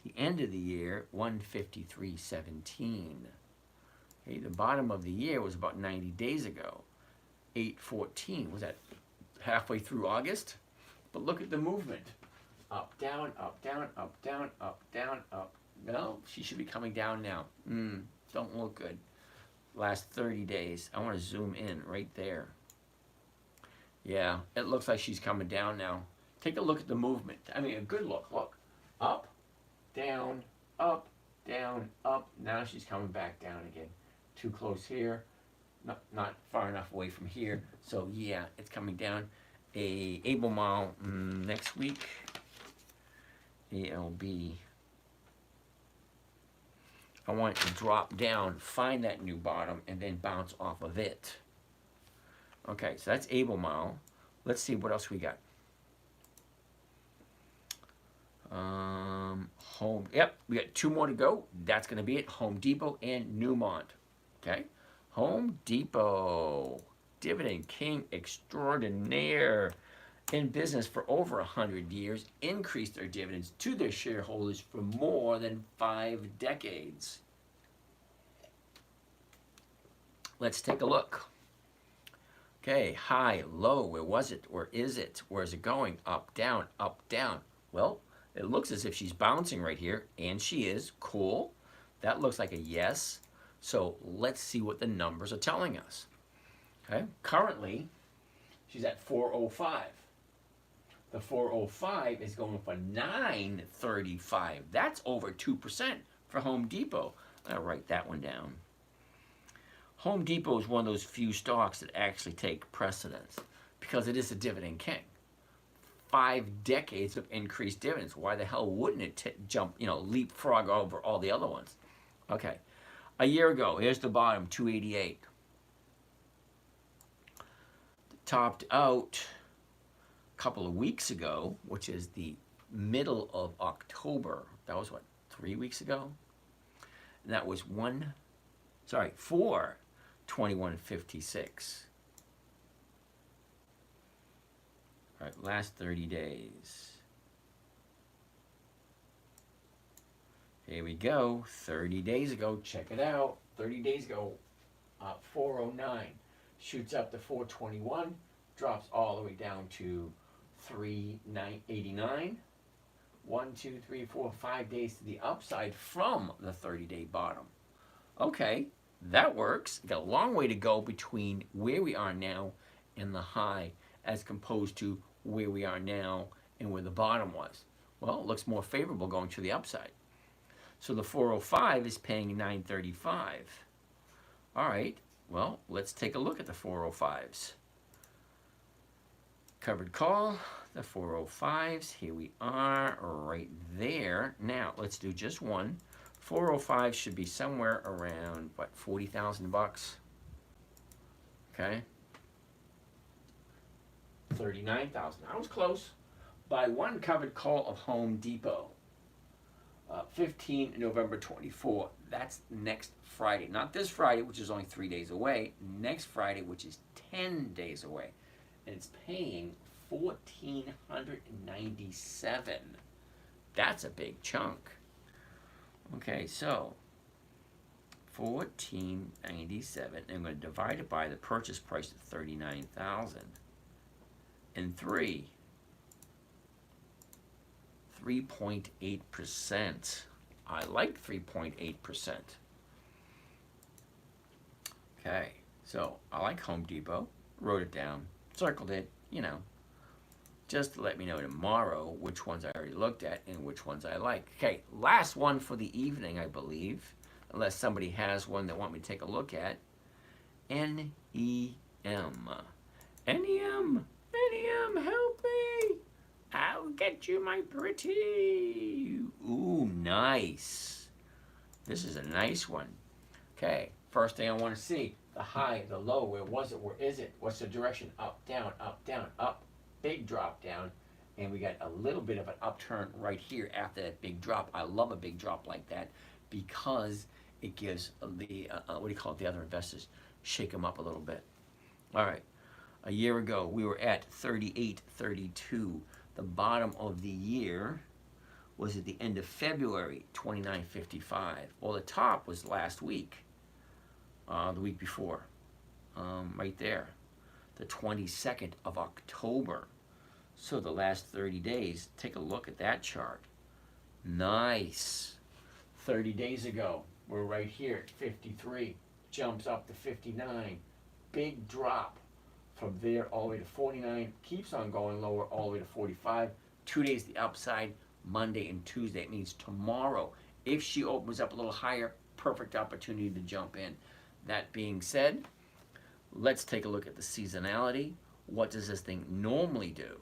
the end of the year, 153.17. Okay, the bottom of the year was about 90 days ago, 814. Was that halfway through August? But look at the movement. Up, down, up, down, up, down, up, down, up. No, she should be coming down now. Don't look good. Last 30 days. I want to zoom in right there. Yeah, it looks like she's coming down now. Take a look at the movement. I mean, a good look. Look. Up, down, up, down, up. Now she's coming back down again. Too close here. Not far enough away from here. So, yeah, it's coming down. Albemarle next week. ALB. I want it to drop down, find that new bottom, and then bounce off of it. Okay, so that's Albemarle. Let's see what else we got. Home. Yep, we got two more to go. That's going to be it. Home Depot and Newmont. Okay, Home Depot, dividend king extraordinaire, in business for over 100 years, increased their dividends to their shareholders for more than 5 decades. Let's take a look. Okay, high, low, where was it? Where is it? Where is it going? Up, down, up, down. Well, it looks as if she's bouncing right here, and she is. Cool. That looks like a yes. So let's see what the numbers are telling us. Okay, currently, she's at 405. The 405 is going for 935. That's over 2% for Home Depot. I'll write that one down. Home Depot is one of those few stocks that actually take precedence because it is a dividend king. 5 decades of increased dividends. Why the hell wouldn't it jump, leapfrog over all the other ones? Okay. A year ago, here's the bottom, 288. Topped out a couple of weeks ago, which is the middle of October. That was what, 3 weeks ago? And that was 4/21/56. All right, last 30 days. Here we go. 30 days ago. Check it out. 30 days ago. 409. Shoots up to 421. Drops all the way down to 389. 1, 2, 3, 4, 5 days to the upside from the 30-day bottom. Okay, that works. Got a long way to go between where we are now and the high as composed to where we are now and where the bottom was. Well, it looks more favorable going to the upside. So the 405 is paying 935. All right, well, let's take a look at the 405s. Covered call, the 405s, here we are, right there. Now, let's do just one. 405 should be somewhere around, what, 40,000 bucks? Okay. 39,000, I was close. Buy one covered call of Home Depot. 15 November 24, that's next Friday. Not this Friday, which is only 3 days away. Next Friday, which is 10 days away. And it's paying $1,497. That's a big chunk. Okay, so $1,497. I'm going to divide it by the purchase price of $39,000. And 3.8%. I like 3.8%. Okay, so I like Home Depot. Wrote it down, circled it, you know, just to let me know tomorrow which ones I already looked at and which ones I like. Okay, last one for the evening, I believe, unless somebody has one that want me to take a look at. NEM. NEM, help me. I'll get you, my pretty. Ooh, nice. This is a nice one. Okay, first thing I want to see, the high, the low, where was it, where is it, what's the direction, up, down, up, big drop down, and we got a little bit of an upturn right here after that big drop. I love a big drop like that because it gives the, what do you call it, the other investors, shake them up a little bit. All right, a year ago we were at 38.32. The bottom of the year was at the end of February, 29.55. Well, the top was last week, the week before, right there, the 22nd of October. So the last 30 days, take a look at that chart. Nice. 30 days ago, we're right here at 53, jumps up to 59, big drop from there all the way to 49, keeps on going lower all the way to 45. 2 days the upside, Monday and Tuesday. It means tomorrow, if she opens up a little higher, perfect opportunity to jump in. That being said, let's take a look at the seasonality. What does this thing normally do?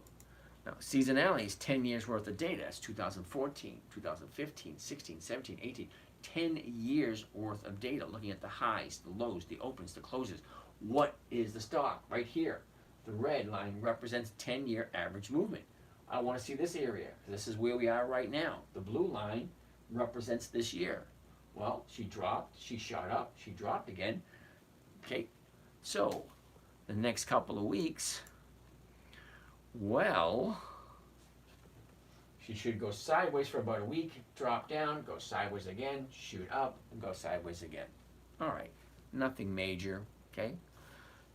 Now, seasonality is 10 years worth of data. That's 2014, 2015, 16, 17, 18. 10 years worth of data, looking at the highs, the lows, the opens, the closes. What is the stock? Right here. The red line represents 10-year average movement. I want to see this area. This is where we are right now. The blue line represents this year. Well, she dropped, she shot up, she dropped again. Okay, so the next couple of weeks, well, she should go sideways for about a week, drop down, go sideways again, shoot up, and go sideways again. All right, nothing major, okay?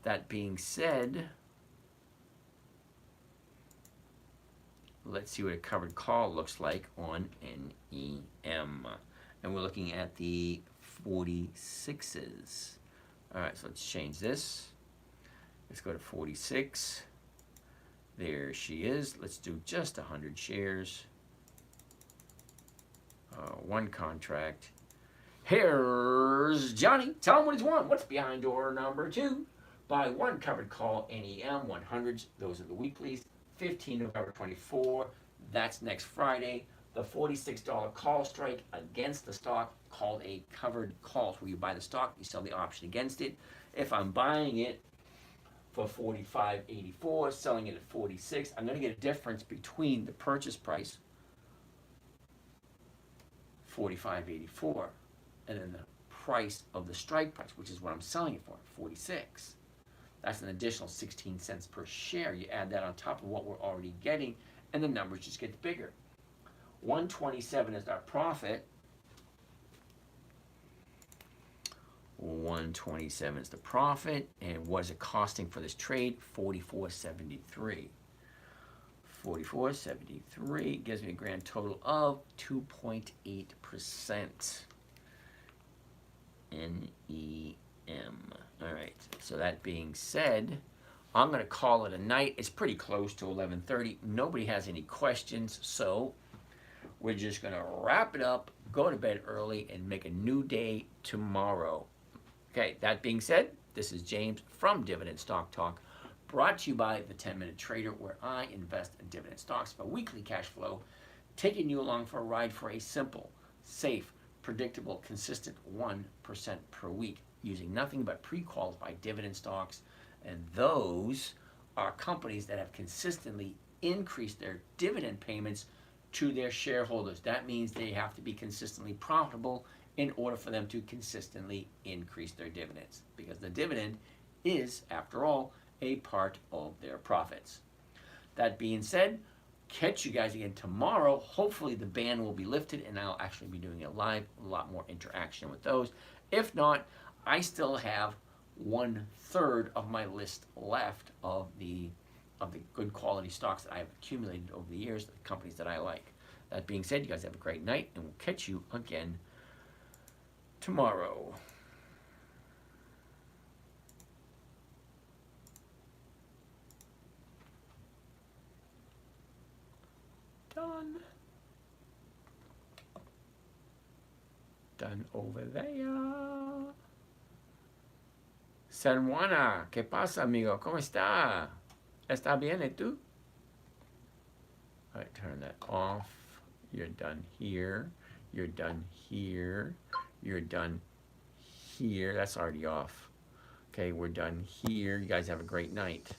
That being said, let's see what a covered call looks like on NEM. And we're looking at the 46s. All right, so let's change this. Let's go to 46. There she is. Let's do just 100 shares. One contract. Here's Johnny. Tell him what he's won. What's behind door number 2? Buy one covered call NEM 100s. Those are the weeklies. 15 November 24. That's next Friday. The $46 call strike against the stock called a covered call. So where you buy the stock, you sell the option against it. If I'm buying it for $45.84, selling it at 46, I'm going to get a difference between the purchase price, $45.84, and then the price of the strike price, which is what I'm selling it for, 46. That's an additional 16 cents per share. You add that on top of what we're already getting, and the numbers just get bigger. 127 is our profit. 127 is the profit. And what is it costing for this trade? 44.73. 44.73 gives me a grand total of 2.8%. NEM. All right. So that being said, I'm going to call it a night. It's pretty close to 11:30. Nobody has any questions, so we're just going to wrap it up, go to bed early, and make a new day tomorrow. Okay, that being said, this is James from Dividend Stock Talk, brought to you by the 10-Minute Trader, where I invest in dividend stocks for weekly cash flow, taking you along for a ride for a simple, safe, predictable, consistent 1% per week, using nothing but pre-qualified dividend stocks. And those are companies that have consistently increased their dividend payments to their shareholders. That means they have to be consistently profitable in order for them to consistently increase their dividends, because the dividend is, after all, a part of their profits. That being said, catch you guys again tomorrow. Hopefully the ban will be lifted and I'll actually be doing it live, a lot more interaction with those. If not, I still have 1/3 of my list left of the good quality stocks that I've accumulated over the years, the companies that I like. That being said, you guys have a great night, and we'll catch you again tomorrow. Done. Done over there. San Juana, ¿qué pasa, amigo? ¿Cómo está? ¿Está bien, y tú? All right, turn that off. You're done here. You're done here. You're done here. That's already off. Okay, we're done here. You guys have a great night.